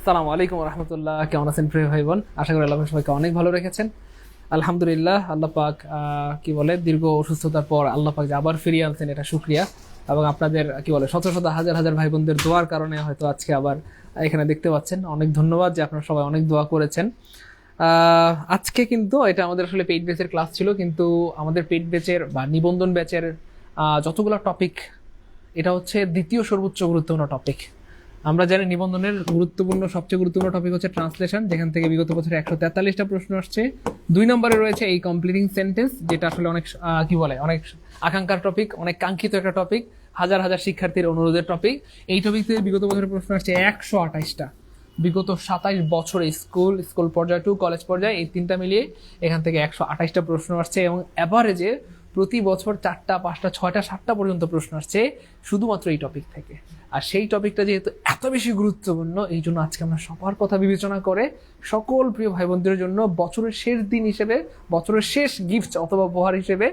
আসসালামু আলাইকুম রহমতুল্লাহ। কেমন আছেন প্রিয় ভাই বোন? আশা করি আল্লাহ সবাইকে অনেক ভালো রেখেছেন। আলহামদুলিল্লাহ, আল্লাহ পাক কি বলে দীর্ঘ অসুস্থতার পর আল্লাহ পাক যে আবার ফিরিয়ে আনছেন, এটা শুকরিয়া। এবং আপনাদের কি বলে শত শত হাজার হাজার ভাই বোনদের দোয়ার কারণে হয়তো আজকে আবার এখানে দেখতে পাচ্ছেন। অনেক ধন্যবাদ যে আপনারা সবাই অনেক দোয়া করেছেন। আজকে কিন্তু এটা আমাদের আসলে পেইড ব্যাচের ক্লাস ছিল, কিন্তু আমাদের পেইড ব্যাচের বা নিবন্ধন ব্যাচের যতগুলো টপিক, এটা হচ্ছে দ্বিতীয় সর্বোচ্চ গুরুত্বপূর্ণ টপিক। আমরা জানি নিবন্ধনের সবচেয়ে গুরুত্বপূর্ণ টপিক হচ্ছে ট্রান্সলেশন, যেখান থেকে বিগত বছরে 143টা প্রশ্ন আসছে। 2 নম্বরে রয়েছে এই কমপ্লিটিং সেন্টেন্স, যেটা আসলে অনেক কি বলে অনেক আকাঙ্ক্ষার টপিক, অনেক কাঙ্ক্ষিত একটা টপিক, হাজার হাজার শিক্ষার্থীর অনুরোধের টপিক। এই টপিক থেকে বিগত বছরের প্রশ্ন আসছে 128টা। বিগত 27 বছরে স্কুল পর্যায় টু কলেজ পর্যায়ে এই তিনটা মিলিয়ে এখান থেকে 128টা প্রশ্ন আসছে, এবং অ্যাভারেজে প্রতি বছর 4টা 5টা 6টা 7টা পর্যন্ত প্রশ্ন আসছে শুধুমাত্র এই টপিক থেকে। আর সেই টপিকটা যেহেতু এত বেশি গুরুত্বপূর্ণ, এই জন্য আজকে আমরা সবার কথা বিবেচনা করে সকল প্রিয় ভাই বোনদের জন্য বছরের শেষ দিন হিসেবে, বছরের শেষ গিফট অথবা উপহার হিসেবে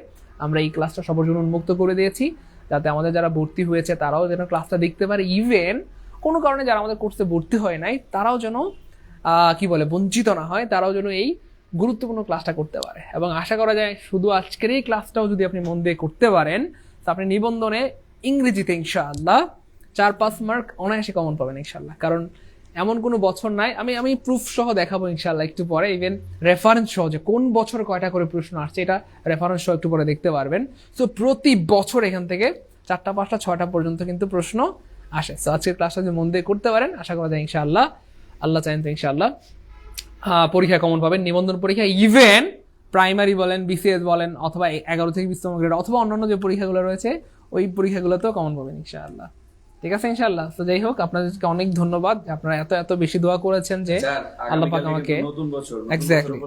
আমরা এই ক্লাসটা সবার জন্য উন্মুক্ত করে দিয়েছি, যাতে আমাদের যারা ভর্তি হয়েছে তারাও যেন ক্লাসটা দেখতে পারে। ইভেন কোনো কারণে যারা আমাদের কোর্সে ভর্তি হয় নাই, তারাও যেন কি বলে বঞ্চিত না হয়, তারাও যেন এই গুরুত্বপূর্ণ ক্লাসটা করতে পারে। এবং আশা করা যায় শুধু আজকের এই ক্লাসটাও যদি আপনি মন দিয়ে করতে পারেন, তো আপনি নিবন্ধনে ইংরেজিতে ইনশাআল্লাহ 4-5 মার্ক অনায়াসে কমন পাবেন ইনশাআল্লাহ। কারণ এমন কোনো বছর নাই, আমি প্রুফ সহ দেখাবো ইনশাআল্লাহ একটু পরে, ইভেন রেফারেন্স সহ যে কোন বছর কয়টা করে প্রশ্ন আসছে, এটা রেফারেন্স সহ একটু পরে দেখতে পারবেন। সো প্রতি বছর এখান থেকে 4টা 5টা 6টা পর্যন্ত কিন্তু প্রশ্ন আসে। সো আজকের ক্লাসটা যদি মন দিয়ে করতে পারেন, আশা করা যায় ইনশাআল্লাহ, আল্লাহ চাইন তো ইনশাআল্লাহ পরীক্ষায় কমন পাবেন। নিবন্ধন পরীক্ষা ইভেন প্রাইমারি বলেন, বিসিএস বলেন, অথবা 11 থেকে 20তম গ্রেড, অথবা অন্যান্য যে পরীক্ষাগুলো রয়েছে ওই পরীক্ষাগুলোতেও কমন পাবেন ইনশাআল্লাহ। ঠিক আছে ইনশাআল্লাহ। তো যাই হোক, আপনাদেরকে অনেক ধন্যবাদ, আপনারা এত এত বেশি দোয়া করেছেন যে আল্লাহ পাক আমাকে এক্স্যাক্টলি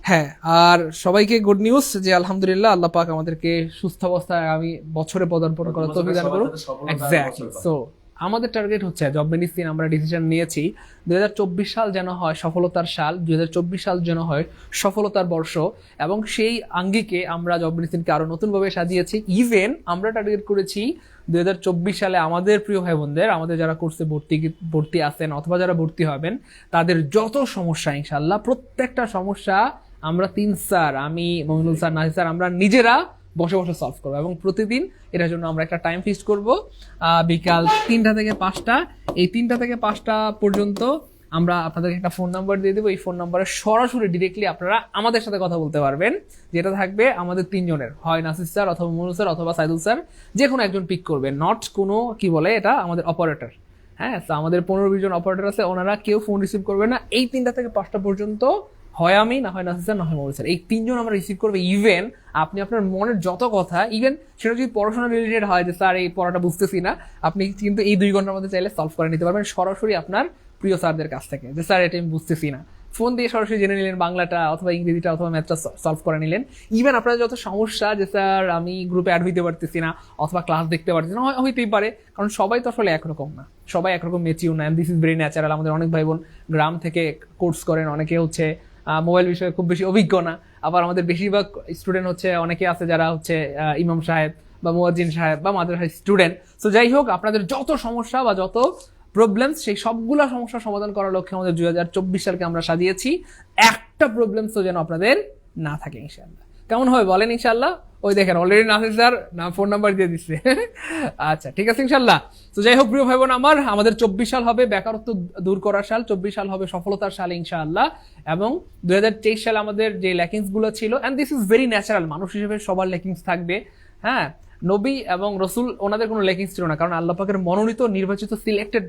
হ্যাঁ। আর সবাইকে গুড নিউজ যে আলহামদুলিল্লাহ আল্লাহ পাক আমাদেরকে সুস্থ অবস্থায় আমি বছরে পদার্পণ করার তৌফিক দান করুন। এক্স্যাক্টলি। সো আমাদের টার্গেট হচ্ছে জব মেডিসিন, আমরা ডিসিশন নিয়েছি 2024 সাল যেন হয় সফলতার সাল, 2024 সাল যেন হয় সফলতার বর্ষ, এবং সেই আঙ্গিকে আমরা জব মেডিসিনকে আরো নতুনভাবে সাজিয়েছি। ইভেন আমরা টার্গেট করেছি 2024 সালে আমাদের প্রিয় ভাই বোনদের, আমাদের যারা কোর্সে ভর্তি আছেন অথবা যারা ভর্তি হবেন, তাদের যত সমস্যা ইনশাআল্লাহ প্রত্যেকটা সমস্যা আমরা 3 স্যার, আমি মমিনুল স্যার, নাহিদ স্যার, আমরা নিজেরা বসে বসে সলভ করবো। এবং প্রতিদিন এটার জন্য আমরা একটা টাইম ফিক্সড করব, বিকাল 3টা থেকে 5টা। এই 3টা থেকে 5টা পর্যন্ত আমরা আপনাদেরকে একটা ফোন নাম্বার দিয়ে দেবো। এই ফোন নাম্বারে সরাসরি ডিরেক্টলি আপনারা আমাদের সাথে কথা বলতে পারবেন, যেটা থাকবে আমাদের 3 জনের, হয় নাসির স্যার অথবা মনুল স্যার অথবা সাইদুল স্যার, যে কোনো একজন পিক করবে, নট কোনো কি বলে এটা আমাদের অপারেটর। হ্যাঁ, তো আমাদের 15-20 জন অপারেটর আছে, ওনারা কেউ ফোন রিসিভ করবে না এই 3টা থেকে 5টা পর্যন্ত। হয় আমি, না হয় নাসির স্যার, না হয় মনুল স্যার, এই 3 জন আমরা রিসিভ করবে। ইভেন আপনি আপনার মনের যত কথা, ইভেন সেটা যদি পড়াশোনা রিলেটেড হয় যে স্যার এই পড়াটা বুঝতেছি না, আপনি কিন্তু এই 2 ঘন্টার মধ্যে চাইলে সলভ করে নিতে পারবেন সরাসরি আপনার প্রিয় স্যারদের কাছ থেকে, যে স্যার এটা আমি বুঝতেছি না। ফোন দিয়ে সরাসরি জেনে নিলেন বাংলাটা অথবা ইংরেজিটা অথবা ম্যাথটা সলভ করে নিলেন। ইভেন আপনার যত সমস্যা যে স্যার আমি গ্রুপে অ্যাড হইতে পারতেছি না অথবা ক্লাস দেখতে পারতেছি না, হইতেই পারে, কারণ সবাই তো আসলে একরকম না, সবাই একরকম মেচিউর না। This is very natural. আমাদের অনেক ভাই বোন গ্রাম থেকে কোর্স করেন, অনেকে হচ্ছে মোবাইল বিষয়ে খুব বেশি অভিজ্ঞ না। আবার আমাদের বেশিরভাগ স্টুডেন্ট হচ্ছে, অনেকে আছে যারা হচ্ছে ইমাম সাহেব বা মুয়াজ্জিন সাহেব বা মাদ্রাসার স্টুডেন্ট। তো যাই হোক, আপনাদের যত সমস্যা বা যত প্রবলেমস, সেই সবগুলা সমস্যার সমাধান করার লক্ষ্যে আমাদের 2024 সালকে আমরা সাজিয়েছি। একটা প্রবলেমসও যেন আপনাদের না থাকে ইনশাআল্লাহ। কেমন হবে বলেন ইনশাআল্লাহ? ওই দেখেন already Nasir sir phone number দিয়ে দিচ্ছে। আচ্ছা, ঠিক আছে ইনশাআল্লাহ। তো যাই হোক প্রিয় ভাই বোন আমার, আমাদের 24 সাল হবে বেকারত্ব দূর করার সাল, 24 সাল হবে সফলতার সাল ইনশাআল্লাহ। এবং 2023 সালে আমাদের যে ল্যাকিংস গুলো ছিল, and this is very natural, মানুষ হিসেবে সবার ল্যাকিংস থাকবে। হ্যাঁ, নবী এবং রসুল ওনাদের কোনো ল্যাকিংস ছিল না, কারণ আল্লাহ পাকের মনোনীত নির্বাচিত সিলেক্টেড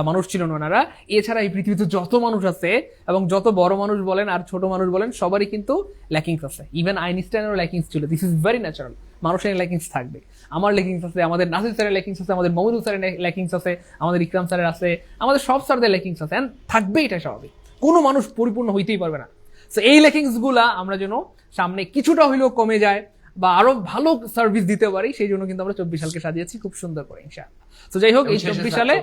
মানুষ ছিলেন ওনারা। এছাড়া এই পৃথিবীতে যত মানুষ আছে, এবং যত বড় মানুষ বলেন আর ছোট মানুষ বলেন, সবারই কিন্তু ল্যাকিংস আছে। ইভেন আইনস্টাইনেরও ল্যাকিংস ছিল। দিস ইজ ভেরি ন্যাচারাল, মানুষের ল্যাকিংস থাকবে। আমার ল্যাকিংস আছে, আমাদের নাসির স্যারের ল্যাকিংস আছে, আমাদের মমিনুল স্যারের ল্যাকিংস আছে, আমাদের ইকরাম স্যারের আছে, আমাদের সব স্যারদের ল্যাকিংস আছে, থাকবে, এটা স্বাভাবিক। কোনো মানুষ পরিপূর্ণ হইতেই পারবে না। তো এই ল্যাকিংস গুলা আমরা যেন সামনে কিছুটা হইলেও কমে যায় বা আরো ভালো সার্ভিস দিতে পারি, সেই জন্য কিন্তু আমরা 24 সালকে সাজিয়েছি খুব সুন্দর করে ইনশাআল্লাহ। তো যাই হোক, এই 24 সালে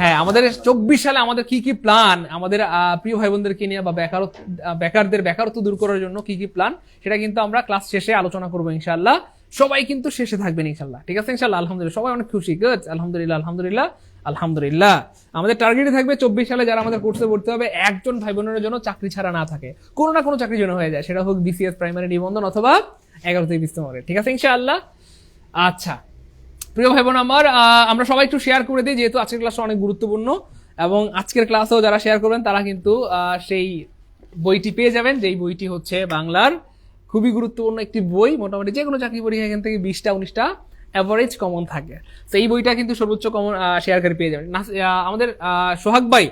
হ্যাঁ, আমাদের 24 সালে আমাদের কি কি প্ল্যান, আমাদের প্রিয় ভাই বোনদেরকে নিয়ে বা বেকারদের বেকারত্ব দূর করার জন্য কি কি প্ল্যান, সেটা কিন্তু আমরা ক্লাস শেষে আলোচনা করবো ইনশাআল্লাহ। সবাই কিন্তু শেষে থাকবেন ইনশাল্লাহ, ঠিক আছে ইনশাল্লাহ। আলহামদুলিল্লাহ, সবাই অনেক খুশি, গুড, আলহামদুলিল্লাহ আলহামদুলিল্লাহ আলহামদুলিল্লাহ। আমাদের টার্গেটে থাকবে 24 সালে যারা আমাদের কোর্সে ভর্তি হবে একজন ভাই বোনের জন্য চাকরি ছাড়া না থাকে, কোনো না কোনো চাকরির জন্য হয়ে যায়, সেটা হোক বিসিএস প্রাইমারি নিবন্ধন অথবা 11 থেকে 20 নম্বরের, ঠিক আছে ইনশাআল্লাহ। আচ্ছা প্রিয় ভাই বোন আমার, আমরা সবাই একটু শেয়ার করে দিই, যেহেতু আজকের ক্লাসটা অনেক গুরুত্বপূর্ণ, এবং আজকের ক্লাসেও যারা শেয়ার করবেন তারা কিন্তু সেই বইটি পেয়ে যাবেন, যেই বইটি হচ্ছে বাংলার খুবই গুরুত্বপূর্ণ একটি বই। মোটামুটি যে কোনো চাকরি পরীক্ষা এখান থেকে 20-19টা অ্যাভারেজ কমন থাকে, তো এই বইটা কিন্তু সর্বোচ্চ কমন শেয়ারকারী পেয়ে যাবেন। আমাদের সোহাগ ভাই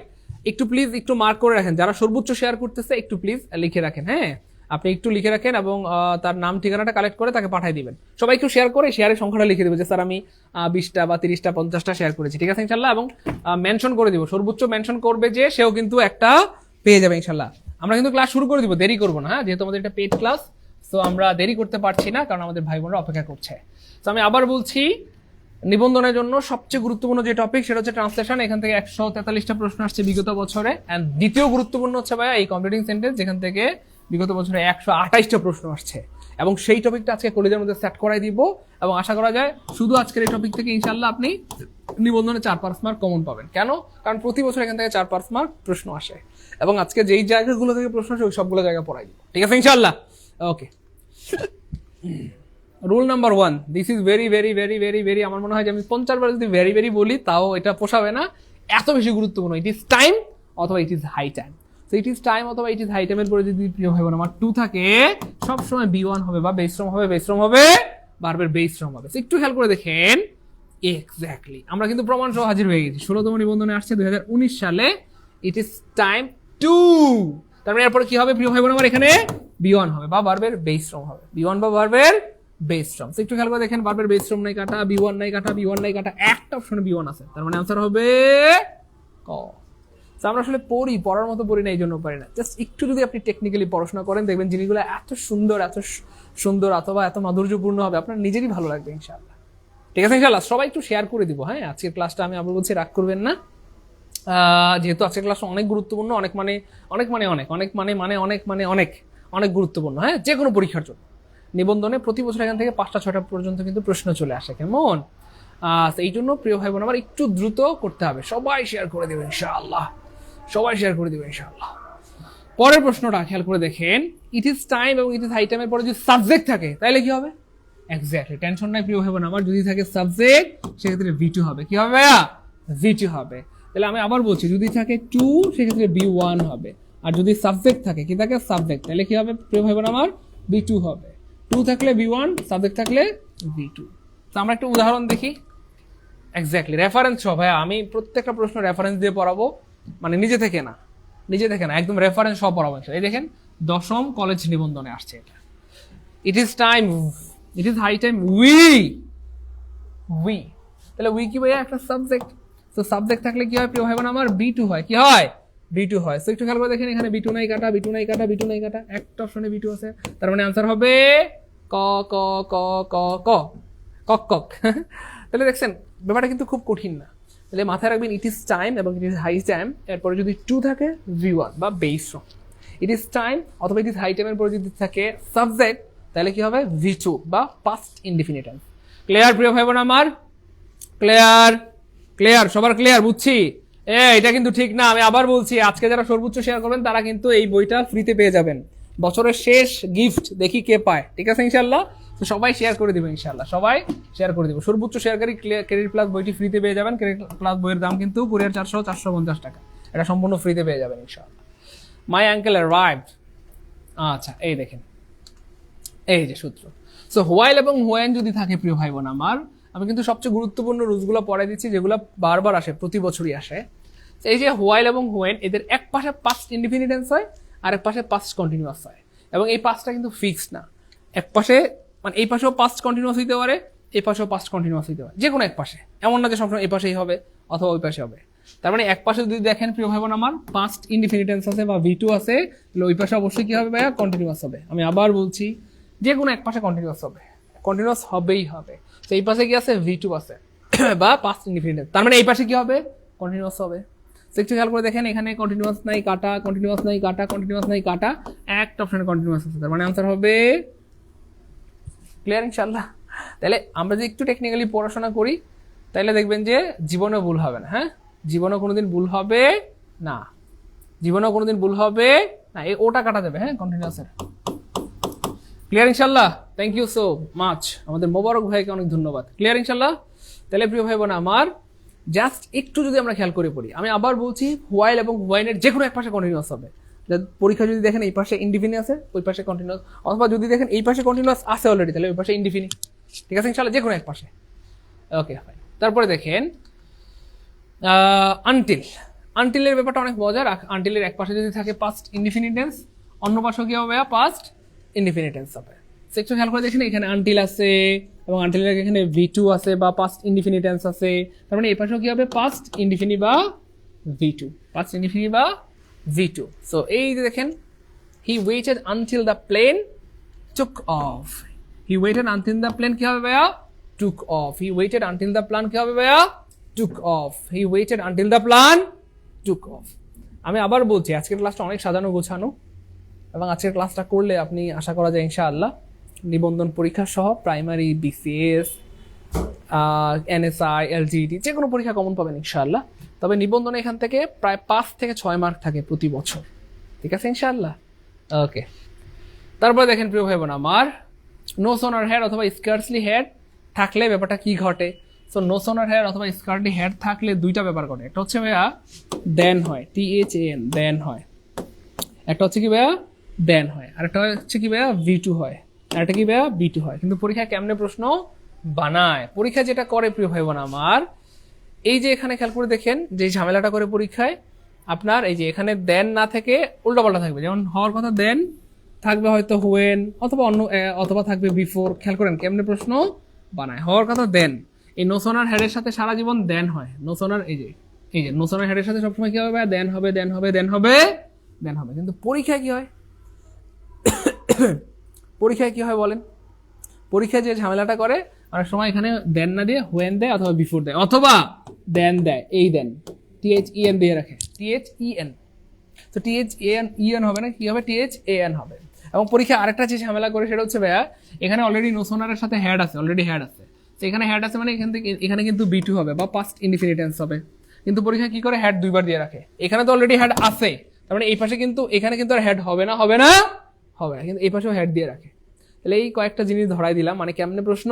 একটু প্লিজ একটু মার্ক করে রাখেন, যারা সর্বোচ্চ শেয়ার করতেছে একটু প্লিজ লিখে রাখেন, হ্যাঁ আপনি একটু লিখে রাখেন এবং তার নাম ঠিকানাটা কালেক্ট করে তাকে পাঠিয়ে দিবেন। সবাই একটু শেয়ার করে শেয়ারের সংখ্যাটা লিখে দেবো যে স্যার আমি 20টা বা 30টা 50টা শেয়ার করেছি, ঠিক আছে ইনশাল্লাহ, এবং মেনশন করে দিব, সর্বোচ্চ মেনশন করবে যে সেও কিন্তু একটা পেয়ে যাবে ইনশাল্লাহ। আমরা কিন্তু ক্লাস শুরু করে দিব, দেরি করবো না, হ্যাঁ যেহেতু আমাদের এটা পেড ক্লাস, তো আমরা দেরি করতে পারছি না কারণ আমাদের ভাই বোনরা অপেক্ষা করছে। তো আমি আবার বলছি, নিবন্ধনের জন্য সবচেয়ে গুরুত্বপূর্ণ যে টপিক সেটা হচ্ছে ট্রান্সলেশন, এখান থেকে 143টা প্রশ্ন আসছে বিগত বছরে, এন্ড দ্বিতীয় গুরুত্বপূর্ণ হচ্ছে ভাইয়া এই কম্পিউটিং সেন্টেন্স, যেখান থেকে বিগত বছরে 128টা প্রশ্ন আসছে, এবং সেই টপিকটা আজকে কলেজের মধ্যে সেট করাই দিব, এবং আশা করা যায় শুধু আজকের এই টপিক থেকে ইনশাআল্লাহ আপনি নিবন্ধনে 4-5 মার্ক কমন পাবেন। কেন? কারণ প্রতি বছর এখান থেকে 4-5 মার্ক প্রশ্ন আসে, এবং আজকে যেই জায়গাগুলো থেকে প্রশ্ন আসে ওই সবগুলো জায়গা পড়াই দিব, ঠিক আছে ইনশাআল্লাহ। Okay, rule number 1, this is very very very very very, আমার মনে হয় যে আমি 50 বার যদি ভেরি ভেরি বলি তাও এটা পোষাবে না, এত বেশি গুরুত্বপূর্ণ। ইট ইজ টাইম অথবা it is high time. So it is time অথবা ইট ইজ হাই টাইমের পরে যদি প্রিয় ভাই বোন আমার 2 থাকে, সবসময় B1 হবে বা বেসশ্রম হবে, বেসশ্রম হবে, বারবার বেসশ্রম হবে। একটু খেয়াল করে দেখেন, এক্স্যাক্টলি আমরা কিন্তু প্রমাণ সহ হাজির হয়ে গেছি। 16তম নিবন্ধনে আসছে 2019 সালে, ইট ইজ টাইম 2। তার মানে এরপরে কি হবে প্রিয় ভাই বোন আমার, এখানে B1 হবে বা বারবার বেসশ্রম হবে, B1 বা বারবার বেসশ্রম। একটু খেয়াল করে দেখেন, বারবার বেসশ্রম নাই কাটা, B1 নাই কাটা, B1 নাই কাটা, একটা অপশনে B1 আছে, তার মানে আনসার হবে ক। আমরা আসলে পড়ার মতো পড়ি না, এই জন্য পারি না। জাস্ট একটু যদি আপনি টেকনিক্যালি পড়াশোনা করেন দেখবেন জিনিসগুলো এত সুন্দর অথবা এত মাধুর্যপূর্ণ হবে, আপনার নিজেরই ভালো লাগবে ইনশাআল্লাহ, ঠিক আছে ইনশাআল্লাহ। সবাই একটু শেয়ার করে দিব, হ্যাঁ আজকের ক্লাসটা আমি আবার বলছি রাগ করবেন না, যেহেতু আজকের ক্লাসটা অনেক গুরুত্বপূর্ণ, অনেক গুরুত্বপূর্ণ, হ্যাঁ যে কোনো পরীক্ষার জন্য। নিবন্ধনে প্রতি বছর এখান থেকে 5টা-6টা পর্যন্ত কিন্তু প্রশ্ন চলে আসে, কেমন? এই জন্য প্রিয় ভাই বোন আমার একটু দ্রুত করতে হবে। সবাই শেয়ার করে দেবেন ইনশাআল্লাহ, সবাই শেয়ার করে দেবেন ইনশাআল্লাহ। পরের প্রশ্নটা খেয়াল করে দেখেন, ইট ইজ টাইম এবং ইট ইজ হাই টাইমের পরে যদি সাবজেক্ট থাকে তাহলে কি হবে? এক্স্যাক্টলি, টেনশন নাই প্রিয় ভাই বোন আমার, যদি থাকে সাবজেক্ট সেক্ষেত্রে V2 হবে। কি হবে ভাইয়া? V2 হবে। তাহলে আমি আবার বলছি, যদি থাকে 2 সেক্ষেত্রে B1 হবে, আর যদি সাবজেক্ট থাকে, কি থাকে সাবজেক্ট, তাহলে কি হবে প্রিয় ভাই বোন আমার? B2 হবে। 2 থাকলে B1, সাবজেক্ট থাকলে V2। তো আমরা একটা উদাহরণ দেখি। এক্স্যাক্টলি, রেফারেন্স সহ ভাইয়া, আমি প্রত্যেকটা প্রশ্ন রেফারেন্স দিয়ে পড়াবো, মানে নিজে থেকে না, একদম রেফারেন্স সহ পড়াবো। এই দেখেন 10ম কলেজ নিবন্ধনে আসছে এটা, it is time, it is high time, we. তাহলে উই কি ভাইয়া? একটা সাবজেক্ট। তো সাবজেক্ট থাকলে কি হয় প্রিয় ভাই বোন আমার? B2 হয়। কি হয়? B2 হয়। সো একটু খেয়াল করে দেখেন, এখানে B2 নাই কাটা, B2 নাই কাটা, B2 নাই কাটা, একটা অপশনে B2 আছে, তার মানে আনসার হবে ক ক ক ক ক কক কক। তাহলে দেখছেন ব্যাপারটা কিন্তু খুব কঠিন না। তাহলে মাথায় রাখবেন, ইট ইজ টাইম এবং ইট ইজ হাই টাইম, এরপরে যদি 2 থাকে V1 বা বেসশ্রম। ইট ইজ টাইম অথবা ইট ইজ হাই টাইমের পরে যদি থাকে সাবজেক্ট, তাহলে কি হবে? V2 বা পাস্ট ইনডিফিনিট টেন্স। ক্লিয়ার প্রিয় ভাই বোন আমার? ক্লিয়ার, সবার ক্লিয়ার? বুঝছি। এটা কিন্তু ঠিক না, আমি আবার বলছি, আজকে যারা সর্বোচ্চ শেয়ার করবেন তারা কিন্তু এই বইটা ফ্রিতে পেয়ে যাবেন, বছরের শেষ গিফট, দেখি কে পায়, ঠিক আছে ইনশাআল্লাহ। তো সবাই শেয়ার করে দিবেন ইনশাআল্লাহ, সবাই শেয়ার করে দিব। সর্বোচ্চ শেয়ারকারী ক্রেডিট প্লাস বইটি ফ্রিতে পেয়ে যাবেন। ক্রেডিট প্লাস বইয়ের দাম কিন্তু কুরিয়ার 450 টাকা, এটা সম্পূর্ণ ফ্রিতে পেয়ে যাবেন ইনশাআল্লাহ। My uncle arrived. আচ্ছা, এই দেখেন, এই যে সূত্র। সো হোয়াইল এবং হোয়েন যদি থাকে প্রিয় ভাই বোন আমার, আমি কিন্তু সবচেয়ে গুরুত্বপূর্ণ রুলসগুলো পড়াই দিচ্ছি, যেগুলো বারবার আসে, প্রতি বছরই আসে। এই যে হোয়াইল এবং হোয়েন, এদের এক পাশে পাস্ট ইনডিফিনিট টেন্স হয়, আর এক পাশে পাস্ট কন্টিনিউয়াস হয়, এবং এই পাস্টটা কিন্তু ফিক্সড না। এক পাশে মানে এই পাশেও পাস্ট কন্টিনিউয়াস হইতে পারে, এই পাশেও পাস্ট কন্টিনিউয়াস হইতে পারে, যে কোনো এক পাশে, এমন না যে সবসময় এই পাশেই হবে অথবা ওই পাশে হবে। তার মানে এক পাশে যদি দেখেন প্রিয় ভাই বোন আমার পাস্ট ইনডিফিনিট টেন্স আছে বা V2 আছে, তাহলে ওই পাশে অবশ্যই কি হবে ভাইয়া? কন্টিনিউয়াস হবে। আমি আবার বলছি, যে কোনো এক পাশে কন্টিনিউয়াস হবে, কন্টিনিউয়াস হবেই হবে। তো এই পাশে কি আছে? V2 আছে বা পাস্ট ইনডিফিনিট, তার মানে এই পাশে কি হবে? কন্টিনিউয়াস হবে। একটু খেয়াল করে দেখেন, এখানে কন্টিনিউয়াস নাই কাটা, কন্টিনিউয়াস নাই কাটা, কন্টিনিউয়াস নাই কাটা, একটা অপশনে কন্টিনিউয়াস আছে, তার মানে আনসার হবে ক্লিয়ার ইনশাআল্লাহ। তাহলে আমরা যদি একটু টেকনিক্যালি পড়াশোনা করি তাহলে দেখবেন যে জীবনে ভুল হবে না। হ্যাঁ, জীবনে কোনোদিন ভুল হবে না, জীবনে কোনোদিন ভুল হবে না। এই ওটা কাটা যাবে। হ্যাঁ, কন্টিনিউয়াসের ক্লিয়ার ইনশাল্লাহ। থ্যাংক ইউ সো মাচ, আমাদের মোবারক ভাইকে অনেক ধন্যবাদ। ক্লিয়ার ইনশাল্লাহ। তাহলে প্রিয় ভাই বোন আমার, জাস্ট একটু যদি আমরা খেয়াল করে পড়ি, আমি আবার বলছি হোয়াইল এবং হোয়াইনের যে কোনো এক পাশে কন্টিনিউয়াস হবে। পরীক্ষা যদি দেখেন এই পাশে ইনডিফিনিট আছে, ওই পাশে কন্টিনিউয়াস, অথবা যদি দেখেন এই পাশে কন্টিনিউয়াস আছে অলরেডি, তাহলে ওই পাশে ইনডিফিনিট। ঠিক আছে ইনশাল্লাহ, যে কোনো এক পাশে। ওকে ফাইন। তারপরে দেখেন আনটিল। আনটিলের ব্যাপারটা অনেক মজার। আনটিলের এক পাশে যদি থাকে পাস্ট ইনডিফিনিট টেন্স, অন্য পাশে কি হবে? পাস্ট ইনডিফিনিট টেন্স হবে। একটু খেয়াল করে দেখেন, এখানে আনটিল আছে এবং আনটিলের এখানে V2 আছে বা পাস্ট ইনডিফিনিট টেন্স আছে, তার মানে এই পাশেও কি হবে? পাস্ট ইনডিফিনিট বা V2, পাস্ট ইনডিফিনিট বা V2। সো এই যে দেখেন, he waited until the plane took off. He waited until the plane কি হবে ভাইয়া? Took off. He waited until the plan কি হবে ভাইয়া? Took off. He waited until the plan took off. আমি আবার বলছি, আজকের ক্লাসটা অনেক সাজানো গোছানো, এবং আজকের ক্লাসটা করলে আপনি আশা করা যায় ইনশাআল্লাহ নিবন্ধন পরীক্ষা সহ প্রাইমারি, BCS, NSI, LGD যে কোনো পরীক্ষা কমন পাবেন ইনশাআল্লাহ। তবে নিবন্ধনে এখান থেকে প্রায় 5 থেকে 6 মার্ক থাকে প্রতি বছর। ঠিক আছে ইনশাআল্লাহ। ওকে, তারপরে দেখেন প্রিয় ভাই বোন আমার, নো সোনার হেড অথবা স্কার্সলি হেড থাকলে ব্যাপারটা কি ঘটে? সো নো সোনার হেড অথবা স্কার্সলি হেড থাকলে দুইটা ব্যাপার ঘটে। একটা হচ্ছে ভাইয়া দেন হয়, THAN, দেন হয়। একটা হচ্ছে কি ভাইয়া? দেন হয়। আর একটা হচ্ছে কি ভাইয়া? V2 হয়। আর একটা কি ভাইয়া? B2 হয়। কিন্তু পরীক্ষায় কেমনে প্রশ্ন বানায়? পরীক্ষা যেটা করে প্রিয় ভাই বোন আমার, এই যে এখানে খেয়াল করে দেখেন যে ঝামেলাটা করে পরীক্ষায় আপনার, এই যে এখানে দেন না থেকে উল্টাপাল্টা থাকবে। যেমন হওয়ার কথা দেন থাকবে হয়তো হোয়েন, অথবা অন্য, অথবা থাকবে বিফোর। খেয়াল করেন কেমনে প্রশ্ন বানায়। হওয়ার কথা দেন, এই নোসোনার হেডের সাথে সারা জীবন দেন হয়। নোসোনার এই যে নোসোনার হেডের সাথে সবসময় কি হবে? দেন হবে, দেন হবে, দেন হবে, দেন হবে। কিন্তু পরীক্ষায় কি হয়? পরীক্ষায় কি হয় বলেন? পরীক্ষায় যে ঝামেলাটা করে অনেক সময় এখানে দেন না দিয়ে হোয়েন দেয়, অথবা বিফোর দেয়, অথবা দেন দেয়। এই দেন THEN দিয়ে রাখে, THEN। তো THEN হবে না, কি হবে? THAN হবে। এবং পরীক্ষায় আরেকটা যে ঝামেলা করে সেটা হচ্ছে ভাইয়া, এখানে অলরেডি নোসোনারের সাথে হেড আছে, অলরেডি হেড আছে। তো এখানে হেড আছে মানে এখান থেকে এখানে কিন্তু B2 হবে বা পাস্ট ইনডিফিনিট টেন্স হবে। কিন্তু পরীক্ষা কি করে? হেড দুইবার দিয়ে রাখে। এখানে তো অলরেডি হেড আছে, তার মানে এই পাশে কিন্তু, এখানে কিন্তু আর হেড হবে না, হবে না, হবে না, কিন্তু এই পাশেও হেড দিয়ে রাখে। তাহলে এই কয়েকটা জিনিস ধরাই দিলাম, মানে কেমনে প্রশ্ন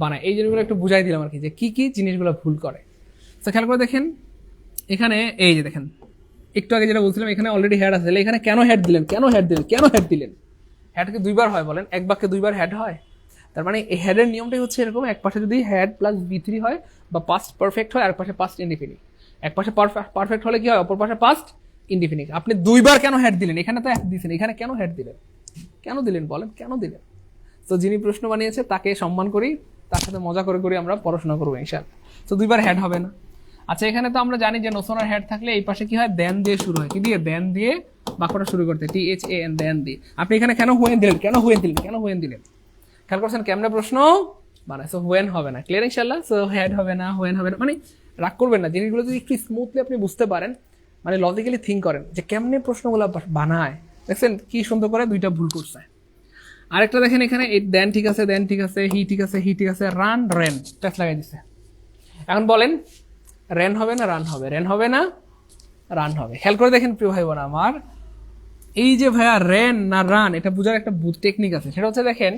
বানায় এই জিনিসগুলো একটু বুঝাই দিলাম আর কি, যে কি কি জিনিসগুলো ভুল করে। তো খেয়াল করে দেখেন এখানে, এই যে দেখেন একটু আগে যেটা বলছিলাম, এখানে অলরেডি হেড আছে, এখানে কেন হেড দিলেন? কেন হেড দিলেন? কেন হেড দিলেন? হেডকে দুইবার হয় বলেন? এক বাক্যে দুইবার হেড হয়? তার মানে এই হেডের নিয়মটাই হচ্ছে এরকম, এক পাশে যদি হেড প্লাস V3 হয় বা পাস্ট পারফেক্ট হয়, আর পাশে পাস্ট ইনডিফিনিট। এক পাশে পারফেক্ট হলে কি হয়? অপর পাশে পাস্ট ইনডিফিনিট। আপনি দুইবার কেন হেড দিলেন? এখানে তো এক দিয়েছেন, এখানে কেন হেড দিলেন? কেন দিলেন বলেন? কেন দিলেন? তো যিনি প্রশ্ন বানিয়েছে তাকে সম্মান করি, তার সাথে মজা করে করে আমরা পড়াশোনা করবো ইনশাআল্লাহ। তো দুইবার হেড হবে না। আচ্ছা, এখানে তো আমরা জানি যে নোসোনার হেড থাকলে এই পাশে কি হয়? দেন দিয়ে শুরু হয়। কি দিয়ে? দেন দিয়ে বাক্যটা শুরু করতে, THAN, দেন দিয়ে। আপনি এখানে কেন হোয়েন দিলেন? কেন হোয়েন দিলেন? কেন হোয়েন দিলেন? খেয়াল করছেন কেমনে প্রশ্ন বানায়? সো হোয়েন হবে না। ক্লিয়ার ইনশাআল্লাহ। সো হেড হবে না, হোয়েন হবে না। মানে রাগ করবেন না, জিনিসগুলো যদি একটু স্মুথলি আপনি বুঝতে পারেন, মানে লজিক্যালি থিঙ্ক করেন যে কেমনে প্রশ্নগুলো বানায়। দেখছেন কি সুন্দর করে দুইটা ভুল করছে। আরেকটা দেখেন এখানে, দেন ঠিক আছে, দেন ঠিক আছে, হি ঠিক আছে, হি ঠিক আছে, রান, রেন টেস্ট লাগাই দিছে। এখন বলেন রেন হবে না রান হবে? রেন হবে না রান হবে। খেয়াল করে দেখেন প্রিয় ভাই বোন আমার, এই যে ভাইয়া রেন না রান, এটা বোঝার একটা টেকনিক আছে। সেটা হচ্ছে দেখেন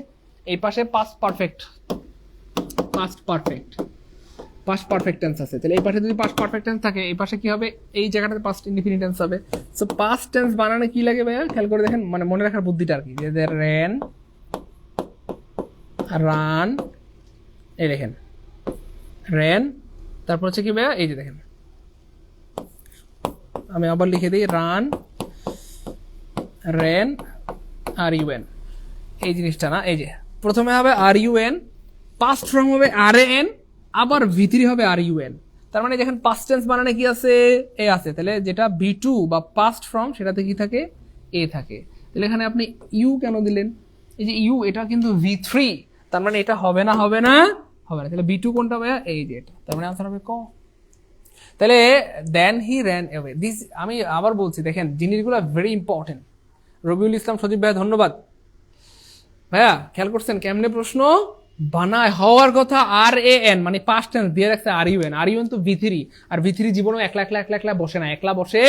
এই পাশে past perfect, past perfect, past perfect tense আছে। তাহলে এই পাশে যদি পাস্ট পারফেক্ট টেন্স থাকে, এই পাশে কি হবে? এই জায়গাটাতে পাস্ট ইনডিফিনিট টেন্স হবে। সো পাস্ট টেন্স বানানো কি লাগে ভাইয়া? খেয়াল করে দেখেন, মানে মনে রাখার বুদ্ধিটা আর কি, যে রেন, রান, এই দেখেন রেন, তারপর হচ্ছে কি ভাইয়া? এই যে দেখেন, আমি আবার লিখে দিই, রান, রেন, RUN। এই জিনিসটা না, এই যে প্রথমে হবে RUN, পাস্ট ফর্ম হবে RAN, আবার V3 হবে RUN। তার মানে দেখেন পাস্ট টেন্স বানানে কি আছে? এ আছে। তাহলে যেটা B2 বা পাস্ট ফর্ম সেটাতে কি থাকে? এ থাকে। তাহলে এখানে আপনি ইউ কেন দিলেন? এই যে ইউ, এটা কিন্তু V3, তার মানে এটা হবে না, হবে না, হবে না। তাহলে B2 কোনটা ভাইয়া? এই যে এটা। তার মানে আনসার হবে ক। তাহলে দেন হি র্যান অ্যাওয়ে। দিস, আমি আবার বলছি দেখেন জিনিসগুলো ভেরি ইম্পর্টেন্ট। রবিউল ইসলাম সজীব ভাইয়া ধন্যবাদ। ভাইয়া খেয়াল করছেন কেমনে প্রশ্ন বানায় হওয়ার কথা RAN, মানে পাস্ট টেন্স দিয়ে রাখছে আর ইউএন তো V3, আর V3 জীবনে একলা একলা একলা একলা বসে না, একলা বসে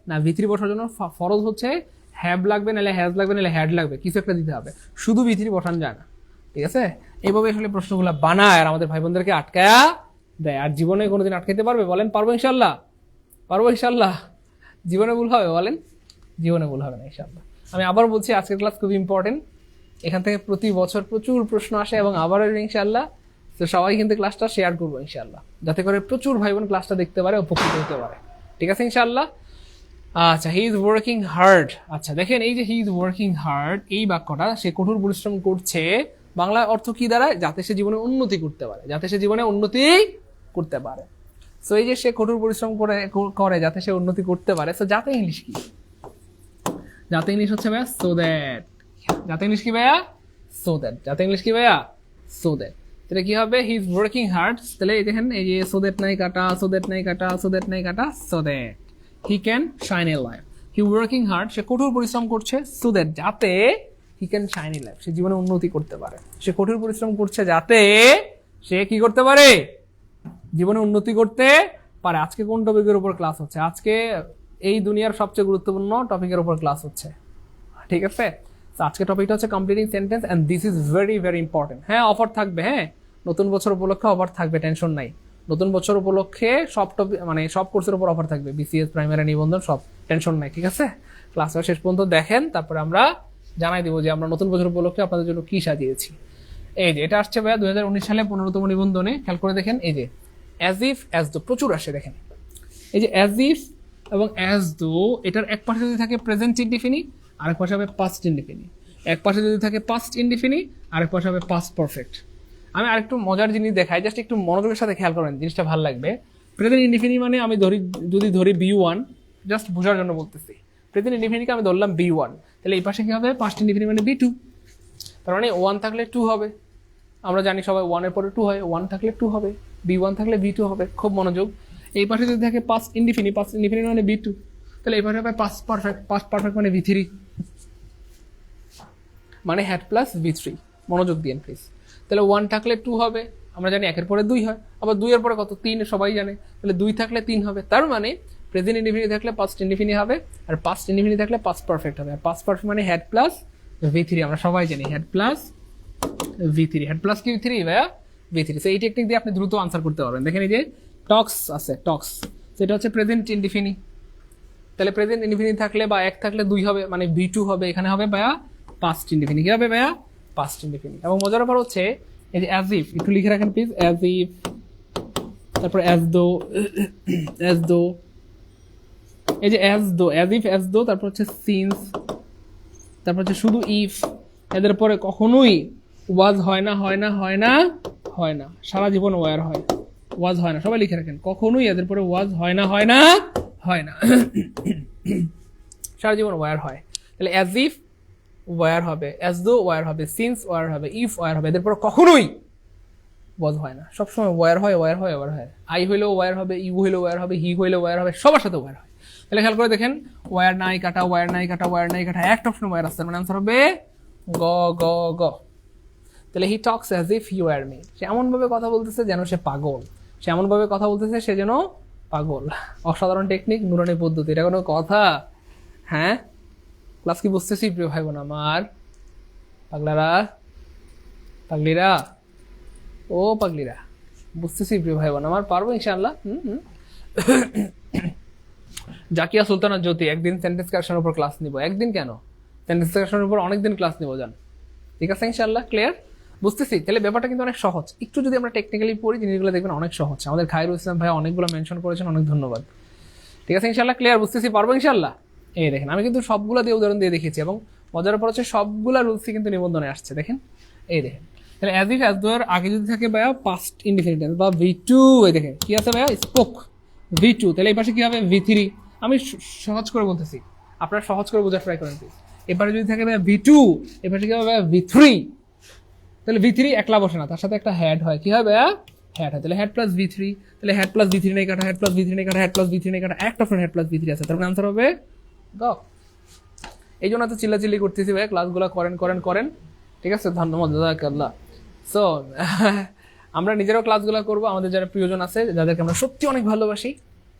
না। V3 বসার জন্য ফরজ হচ্ছে হ্যাভ লাগবে, নাহলে হ্যাজ লাগবে, নাহলে হ্যাড লাগবে, কিছু একটা দিতে হবে, শুধু V3 বসান যায় না। ঠিক আছে, এইভাবে আসলে প্রশ্নগুলো বানায় আর আমাদের ভাই বোনদেরকে আটকায়া দেয়। আর জীবনে কোনোদিন আটকাইতে পারবে বলেন? পারবো ইনশাল্লাহ, পারবো ইনশাল্লাহ। জীবনে ভুল হবে বলেন? জীবনে ভুল হবে না ইনশাল্লাহ। আমি আবার বলছি, আজকের ক্লাস খুব ইম্পর্টেন্ট, এখান থেকে প্রতি বছর প্রচুর প্রশ্ন আসে এবং আবারও ইনশাল্লাহ। তো সবাই কিন্তু ক্লাসটা শেয়ার করবো ইনশাল্লাহ, যাতে করে প্রচুর ভাই বোন ক্লাসটা দেখতে পারে, উপকৃত হতে পারে। ঠিক আছে ইনশাল্লাহ। আচ্ছা, হি ইজ ওয়ার্কিং হার্ড। আচ্ছা দেখেন, এই যে হি ইজ ওয়ার্কিং হার্ড, এই বাক্যটা, সে কঠোর পরিশ্রম করছে, বাংলা অর্থ কি দাঁড়ায়? যাতে সে জীবনে উন্নতি করতে পারে, যাতে সে জীবনে উন্নতি করতে পারে। সো এই যে সে কঠোর পরিশ্রম করে যাতে সে উন্নতি করতে পারে। সো যাতে ইংলিশ কি? যাতে ইংলিশ হচ্ছে ভাইয়া সো দ্যাট। যাতে ইংলিশ কি ভাইয়া? So that. যাতে ইংলিশ কি ভাইয়া? So that. তাহলে কি হবে? He is working hard. তাহলে এই দেখেন, এই যে সো দ্যাট নাই কাটা, সো দ্যাট নাই কাটা, সো দ্যাট নাই কাটা, so that he can shine a life. He working hard, সে কঠোর পরিশ্রম করছে, সো দ্যাট যাতে he can shine a life, সে জীবনে উন্নতি করতে পারে। সে কঠোর পরিশ্রম করছে যাতে সে কি করতে পারে? জীবনে উন্নতি করতে পারে। আজকে কোন টপিকের উপর ক্লাস হচ্ছে? আজকে এই দুনিয়ার সবচেয়ে গুরুত্বপূর্ণ টপিকের উপর ক্লাস হচ্ছে। ঠিক আছে, আজকে টপিকটা হচ্ছে completing sentence, and this is very very important. হ্যাঁ, অফার থাকবে, হ্যাঁ, নতুন বছর উপলক্ষে অফার থাকবে, টেনশন নাই। নতুন বছর উপলক্ষে সব টপিক, মানে সব কোর্সের উপর অফার থাকবে, BCS, প্রাইমারি, নিবন্ধন, সব, টেনশন নাই। ঠিক আছে, ক্লাসটা শেষ পর্যন্ত দেখেন, তারপরে আমরা জানাই দিব যে আমরা নতুন বছর উপলক্ষে আপনাদের জন্য কি সাজিয়েছি। এই যে এটা আসছে ভাইয়া 2019 সালে 15তম নিবন্ধনে, খেয়াল করে দেখেন। এই যে অ্যাজ ইফ, অ্যাজ দো প্রচুর আসে, দেখেন এই যে অ্যাজ ইফ এবং অ্যাজ দো, এটার এক পাশে যদি থাকে প্রেজেন্ট ইনডিফিনিট, আরেক পাশে হবে পাস্ট ইনডিফিনিট। এক পাশে যদি থাকে পাস্ট ইনডিফিনিট, আরেক পাশে হবে পাস্ট পারফেক্ট। আমি আরেকটু মজার জিনিস দেখাই, জাস্ট একটু মনোযোগের সাথে খেয়াল করেন, জিনিসটা ভালো লাগবে। প্রেজেন্ট ইনডিফিনিট মানে আমি যদি ধরি B1, জাস্ট বোঝার জন্য বলতেছি, প্রেজেন্ট ইনডিফিনিটকে আমি ধরলাম B1, তাহলে এই পাশে কি হবে? পাস্ট ইনডিফিনিট মানে B2। তার মানে 1 থাকলে 2 হবে, আমরা জানি সবাই 1 এর পরে 2 হয়, 1 থাকলে 2 হবে, B1 থাকলে B2 হবে। খুব মনোযোগ। এই পাশে যদি থাকে পাস্ট ইনডিফিনিট, পাস্ট ইনডিফিনিট মানে B2, তাহলে এই পাশে হবে পাস্ট পারফেক্ট, পাস্ট পারফেক্ট মানে V3, মানে হ্যাড প্লাস V3। মনোযোগ দিন প্লিজ। তাহলে 1 থাকলে 2 হবে, আমরা জানি 1 এর পরে 2 হয়, আবার 2 এর পরে কত? 3, সবাই জানে। তাহলে 2 থাকলে 3 হবে, তার মানে প্রেজেন্ট ইনডিফিনিট থাকলে পাস্ট ইনডিফিনিট হবে, আর পাস্ট ইনডিফিনিট থাকলে পাস্ট পারফেক্ট হবে। আর পাস্ট পারফেক্ট মানে হ্যাড প্লাস V3, আমরা সবাই জানি had plus V3। Had plus কি V3 ভাইয়া? V3। সো এই টেকনিক দিয়ে আপনি দ্রুত আনসার করতে পারবেন। দেখেন এই যে টক্স আছে, টক্স, সেটা হচ্ছে প্রেজেন্ট ইনডিফিনিট। তাহলে প্রেজেন্ট ইনডিফিনিট থাকলে বা 1 থাকলে 2 হবে, মানে V2 হবে। এখানে হবে ভাইয়া পাস্ট ইনডিফিনিট। কি হবে ভাইয়া? Past indefinite. এবং মজার ব্যাপার হচ্ছে এই যে অ্যাজ ইফ, একটু লিখে রাখেন প্লিজ। অ্যাজ ইফ, তারপর অ্যাজ দো, অ্যাজ দো, এই যে as though, as if, as দো, তারপর হচ্ছে সিন্স, তারপর হচ্ছে শুধু ইফ। এদের পরে কখনোই ওয়াজ হয় না, হয় না, হয় না, হয় না। সারা জীবন ওয়ার হয়, ওয়াজ হয় না। সবাই লিখে রাখেন, কখনোই এদের পরে ওয়াজ হয় না, হয় না, হয় না। সারা জীবন ওয়ার হয়। তাহলে অ্যাজ ইফ ওয়ার হবে, অ্যাজ দো ওয়ার হবে, সিন্স ওয়ার হবে, ইফ ওয়ার হবে। এদের পরে কখনোই ওয়াজ হয় না, সবসময় ওয়ার হয়, ওয়ার হয়, ওয়ার হয়। আই হইলেও ওয়ার হবে, ইউ হইলেও ওয়ার হবে, হি হইলেও ওয়ার হবে, সবার সাথে ওয়ার হয়। তাহলে খেয়াল করে দেখেন, ওয়ার নাই কাটা, ওয়ার নাই কাটা, ওয়ার নাই কাটা, একটা অপশন ওয়ার আসছে, মানে আনসার হবে গ গ গ। তাহলে he talks as if you are me, সে এমন ভাবে কথা বলতেছে যেন সে পাগল, সে এমন ভাবে কথা বলতেছে সে যেন পাগল। অসাধারণ টেকনিক, নুরানি পদ্ধতি, এটা কোনো কথা? হ্যাঁ, ক্লাস কি বুঝতেছি প্রিয় ভাই বোন আমার? পাগলারা, পাগলিরা, ও পাগলিরা, বুঝতেছি প্রিয় ভাই বোন আমার, পারবো ইনশাআল্লাহ। জাকিয়া সুলতানা জ্যোতি, একদিন সেন্টেন্স কারেকশনের উপর ক্লাস নিব। একদিন কেন, সেন্টেন্স কারেকশনের উপর অনেকদিন ক্লাস নিব, জান। ঠিক আছে ইনশাআল্লাহ, ক্লিয়ার? বুঝতেছি। তাহলে ব্যাপারটা কিন্তু অনেক সহজ, একটু যদি আমরা টেকনিক্যালি পড়ি জিনিসগুলো দেখবেন অনেক সহজ। আমাদের খায়রুল ইসলাম ভাই অনেকগুলো মেনশন করেছেন, অনেক ধন্যবাদ। ঠিক আছে ইনশাআল্লাহ, ক্লিয়ার? বুঝতেছি, পারবো ইনশাআল্লাহ। এই দেখেন, আমি কিন্তু সবগুলো দিয়ে উদাহরণ দিয়ে দেখিয়েছি, এবং মজার পর হচ্ছে সবগুলা রুলসই কিন্তু নিবন্ধনে আসছে। দেখেন, এই দেখেন। তাহলে অ্যাজ ইফ, অ্যাজ দো এর আগে যদি থাকে ভাইয়া পাস্ট ইনডিফিনিট বা V2, এই দেখেন কি আছে ভাইয়া? Spoke, V2। তাহলে এই পাশে কি হবে? V3। আমি সহজ করে বলতেছি, আপনারা সহজ করে বোঝার ট্রাই করেন প্লিজ। এবারে যদি থাকে ভাইয়া V2, এপাশে কি হবে ভাইয়া? V3। তাহলে V3 একলা বসে না, তার সাথে একটা হ্যাড হয়। কি হয় ভাইয়া? হ্যাড হয়। তাহলে হ্যাড প্লাস V3, তাহলে হ্যাড প্লাস V3 নেই কাটা, হ্যাড প্লাস V3 নেই কাটা, হ্যাড প্লাস V3 নেই কাটা, একটা ফ্রেন্ড হ্যাড প্লাস V3 আছে, তার আনসার হবে গ। এই জন্য তো চিল্লাচিল্লি করতেছি ভাই, ক্লাসগুলো করেন করেন করেন। ঠিক আছে, ধন্যবাদ, জাযাকাল্লাহ। সো আমরা নিজেরাও ক্লাসগুলো করবো, আমাদের যারা প্রিয়জন আছে যাদেরকে আমরা সত্যি অনেক ভালোবাসি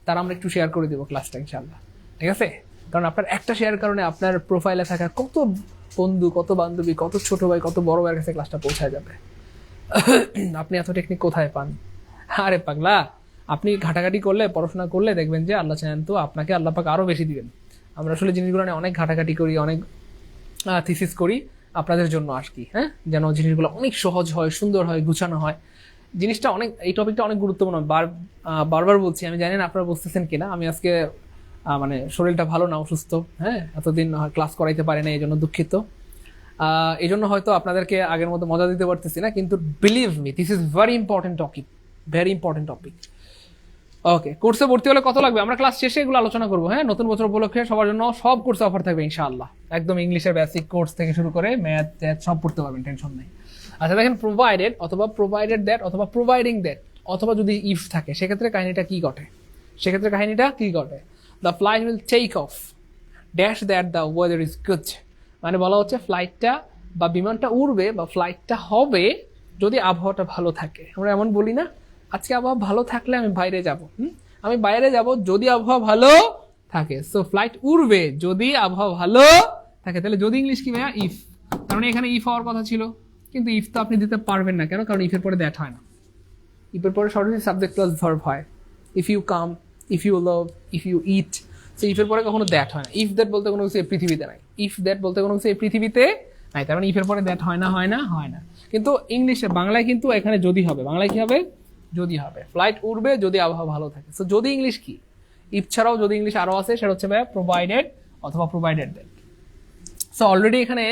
তারা আমরা একটু শেয়ার করে দেবো ক্লাসটা ইনশাআল্লাহ, ঠিক আছে? কারণ আপনার একটা শেয়ার কারণে আপনার প্রোফাইলে থাকা কত বন্ধু, কত বান্ধবী, কত ছোট ভাই, কত বড় ভাইয়ের কাছে ক্লাসটা পৌঁছায় যাবে। আপনি এত টেকনিক কোথায় পান? আরে পাগলা, আপনি ঘাটাঘাটি করলে, পড়াশোনা করলে দেখবেন যে আল্লাহ চান তো আপনাকে আল্লাহ পাক আরও বেশি দিবেন। আমরা আসলে জিনিসগুলো নিয়ে অনেক ঘাটাঘাটি করি, অনেক থিসিস করি আপনাদের জন্য আর কি, হ্যাঁ, যেন জিনিসগুলো অনেক সহজ হয়, সুন্দর হয়, গুছানো হয়। জিনিসটা অনেক, এই টপিকটা অনেক গুরুত্বপূর্ণ। বারবার বলছি, আমি জানি না আপনারা বুঝতেছেন কিনা। আমি আজকে মানে শরীরটা ভালো না, অসুস্থ, হ্যাঁ, এতদিন ক্লাস করাইতে পারি না, এই জন্য দুঃখিত। এই জন্য হয়তো আপনাদেরকে আগের মতো মজা দিতে পারতেছি না, কিন্তু believe me this is very important topic, very important topic. Okay, কোর্সে ভর্তি হলে কত লাগবে আমরা ক্লাস শেষে এগুলো আলোচনা করবো, হ্যাঁ। নতুন বছর উপলক্ষে সবার জন্য সব কোর্সে অফার থাকবে ইনশাআল্লাহ। একদম ইংলিশের বেসিক কোর্স থেকে শুরু করে ম্যাথ ট্যাথ সব পড়তে পারবেন, টেনশন নেই। আচ্ছা দেখেন, প্রোভাইডেড অথবা প্রোভাইডেড দ্যাট অথবা প্রোভাইডিং দ্যাট অথবা যদি ইফ থাকে, সেক্ষেত্রে কাহিনীটা কি ঘটে? The flight will take off dash that the weather is good. মানে বলা হচ্ছে ফ্লাইটটা বা বিমানটা উড়বে বা ফ্লাইটটা হবে যদি আবহাওয়াটা ভালো থাকে। আমরা এমন বলি না, আজকে আবহাওয়া ভালো থাকলে আমি বাইরে যাব, আমি বাইরে যাব যদি আবহাওয়া ভালো থাকে। সো ফ্লাইট উড়বে যদি আবহাওয়া ভালো থাকে। তাহলে যদি ইংলিশ কি ভাইয়া? ইফ। তার মানে এখানে ইফ হওয়ার কথা ছিল, কিন্তু ইফ তো আপনি দিতে পারবেন না। কেন? কারণ ইফের পরে দ্যাট হয় না, ইফের পরে সরাসরি সাবজেক্ট প্লাস ভার্ব হয়। If you come, if you love, if you eat. So ইফের পরে কখনো দ্যাট হয় না। ইফ দ্যাট বলতে কোনো কিছু এই পৃথিবীতে নাই, ইফ দ্যাট বলতে কোনো কিছু এই পৃথিবীতে নাই। তার মানে ইফের পরে দ্যাট হয় না। কিন্তু ইংলিশে, বাংলায় কিন্তু এখানে যদি হবে। বাংলায় কি হবে? যদি হবে। ফ্লাইট উড়বে যদি আবহাওয়া ভালো থাকে। সো যদি ইংলিশ কি? ইফ ছাড়াও যদি ইংলিশ আরো আছে, সেটা হচ্ছে ভাইয়া প্রোভাইডেড অথবা প্রোভাইডেড দ্যাট। সো অলরেডি এখানে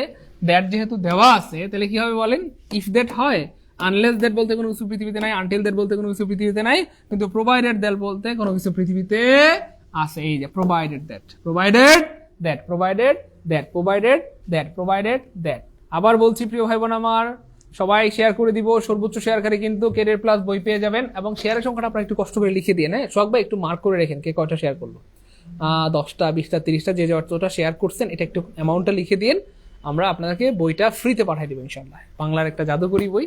দ্যাট যেহেতু দেওয়া আছে, তাহলে কি হবে বলেন? ইফ দ্যাট হয়, আনলেস দ্যাট বলতে কোনো কিছু পৃথিবীতে নাই, আনটিল দ্যাট বলতে কোনো কিছু পৃথিবীতে নাই, কিন্তু প্রোভাইডেড দ্যাট বলতে কোনো কিছু পৃথিবীতে আছে। এই যে provided that, provided that, provided that, provided that, provided that. আবার বলছি প্রিয় ভাই বোন আমার, সবাই শেয়ার করে দিব। সর্বোচ্চ শেয়ারকারী কিন্তু ক্যারিয়ার প্লাস বই পেয়ে যাবেন। এবং শেয়ারের সংখ্যাটা আপনারা একটু কষ্ট করে লিখে দিয়ে, হ্যাঁ, সোহাগ ভাই একটু মার্ক করে রেখেন কে কয়টা শেয়ার করলো। 10টা, 20টা, 30টা, যে যতটা শেয়ার করছেন এটা একটু অ্যামাউন্টটা লিখে দিন। আমরা আপনাদেরকে বইটা ফ্রিতে পাঠিয়ে দেবো ইনশাআল্লাহ। বাংলার একটা জাদুকরি বই,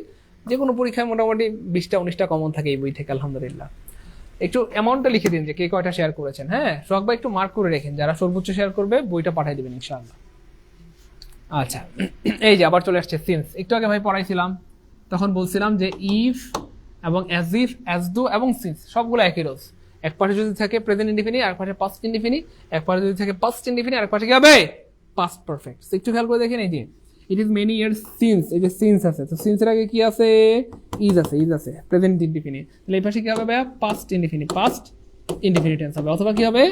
যে কোনো পরীক্ষায় মোটামুটি 20টা 19টা কমন থাকে এই বই থেকে, আলহামদুলিল্লাহ। একটু অ্যামাউন্টটা লিখে দিন যে কে কয়টা শেয়ার করেছেন, হ্যাঁ। সোহাগ ভাই একটু মার্ক করে রেখেন, যারা সর্বোচ্চ শেয়ার করবে বইটা পাঠিয়ে দেবেন ইনশাআল্লাহ। আচ্ছা, এই যে আবার চলে আসছে সিন্স। একটু আগে ভাই পড়াইছিলাম, তখন বলছিলাম যে ইফ এবং অ্যাজ ইফ, অ্যাজ ডু এবং সিন্স সবগুলো একই রোজ। এক পাশে যদি থাকে প্রেজেন্ট ইনডিফিনিট, আর পাশে পাস্ট ইনডিফিনিট। এক পাশে যদি থাকে পাস্ট ইনডিফিনিট, আর পাশে কি হবে? Past perfect. একটু খেয়াল করে দেখেন, এই যে it is many years since, এই যে সিন্স আছে, তো সিন্সের আগে কি আছে? ইজ আছে, প্রেজেন্ট ইনডিফিনিট। তাহলে এই পাশে কি হবে ভাইয়া? Past indefinite, past indefinite tense হবে, অথবা কি হবে?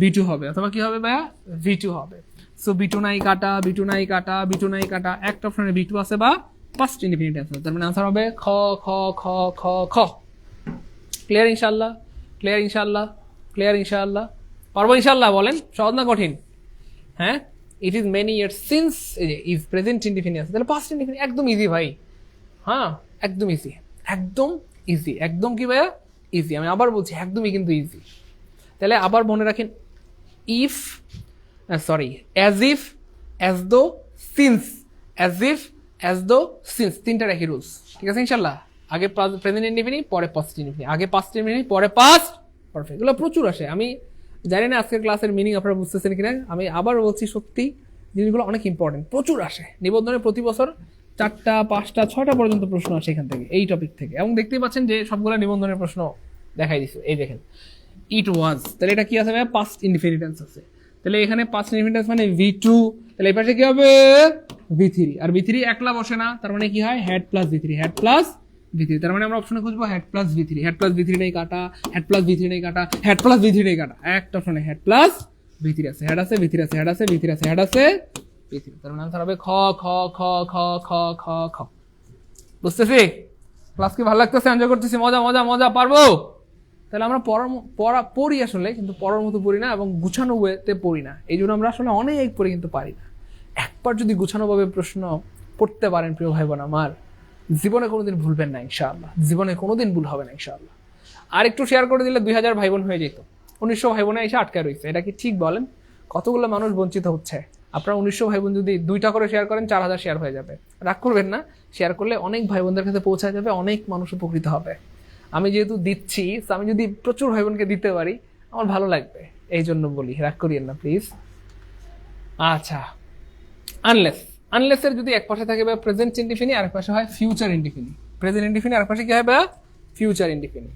বি2 হবে, অথবা কি হবে ভাইয়া? ভি2 হবে। সো বি2 নাই কাটা, একটা অপশনে বি2 আছে বা পাস্ট ইনডিফিনিট টেন্স আছে। তার মানে আনসার হবে খ খ খ খ খ। ক্লিয়ার ইনশাআল্লাহ? পারবো ইনশাআল্লাহ? বলেন, সহজ না কঠিন? হ্যাঁ, it is many years since, এই যে ইফ প্রেজেন্ট ইনডিফিনিট আছে, তাহলে পাস্ট ইনডিফিনিট একদম ইজি ভাই। হ্যাঁ, একদম ইজি, একদম কি ভাইয়া? ইজি। আমি আবার বলছি, একদমই কিন্তু ইজি। তাহলে আবার মনে রাখেন, if, as if, as though, since. As if, as though, since, তিনটা একই রুলস, ঠিক আছে ইনশাআল্লাহ? আগে প্রেজেন্ট ইনডিফিনিট, পরে পাস্ট ইনডিফিনিট, আগে পাস্ট ইনডিফিনিট, পরে পাস্ট পারফেক্ট। এগুলো প্রচুর আসে। আমি জানি না আজকের ক্লাসের মিনিং আপনারা বুঝতেছেন কিনা। আমি আবার বলছি, সত্যি জিনিসগুলো অনেক ইম্পর্টেন্ট, প্রচুর আসে। নিবন্ধনে প্রতি বছর 4টা, 5টা, 6টা পর্যন্ত প্রশ্ন আসে এখান থেকে, এই টপিক থেকে। এবং দেখতেই পাচ্ছেন যে সবগুলো নিবন্ধনের প্রশ্ন দেখাই দিচ্ছে। এই দেখেন, ইট ওয়াজ, তাহলে এটা কি আছে ভাই? পাস্ট ইনডিফিনিট টেন্স আছে। তাহলে এখানে পাস্ট ইনডিফিনিট টেন্স মানে ভি2, তাহলে এই পাশে কি হবে? ভি3। আর ভি3 একলা বসে না, তার মানে কি হয়? Had plus ভি3, had plus ভি3। তার মানে আমরা অপশনে খুঁজবো হেড প্লাস ভি3, হেড প্লাস ভি3 নেই কাটা, হেড প্লাস ভি3 নেই কাটা, হেড প্লাস ভি3 নেই কাটা। একটা অপশনে হেড প্লাস ভি3 আছে, হেড আছে, ভি3 আছে, হেড আছে, ভি3 আছে, হেড আছে, ভি3। তার মানে আনসার হবে খ খ খ খ খ খ খ। বুঝতেছি? ক্লাস কি ভালো লাগতেছে? এনজয় করতেছি? মজা পারবো? তাহলে আমরা পড়ি আসলে, কিন্তু পড়ার মতো পড়ি না এবং গুছানো ওয়েতে পড়ি না। এই জন্য আমরা আসলে অনেক পড়ি কিন্তু পারি না। একবার যদি গুছানোভাবে প্রশ্ন পড়তে পারেন প্রিয় ভাই বোন আমার, জীবনে কোনোদিন ভুলবেন না ইনশাআল্লাহ, জীবনে কোনোদিন ভুল হবে না ইনশাআল্লাহ। আর একটু শেয়ার করে দিলে 2000 ভাই বোন হয়ে যেত, 1900 ভাই বোনে এসে আটকায় রয়েছে। এটা কি ঠিক বলেন? কতগুলো মানুষ বঞ্চিত হচ্ছে। আপনারা 1900 ভাই বোন যদি 2টা করে শেয়ার করেন 4000 শেয়ার হয়ে যাবে। রাগ করবেন না, শেয়ার করলে অনেক ভাই বোনদের কাছে পৌঁছায় যাবে, অনেক মানুষ উপকৃত হবে। আমি যেহেতু দিচ্ছি, আমি যদি প্রচুর ভাই বোনকে দিতে পারি আমার ভালো লাগবে, এই জন্য বলি, রাগ করিয়েন না প্লিজ। আচ্ছা, আনলেসের যদি এক পাশে থাকে বা প্রেজেন্ট ইনডিফিনি, আর এক পাশে হয় ফিউচার ইনডিফিনি। প্রেজেন্ট ইনডিফিনি আর এক পাশে কি হয় বা ফিউচার ইনডিফিনি।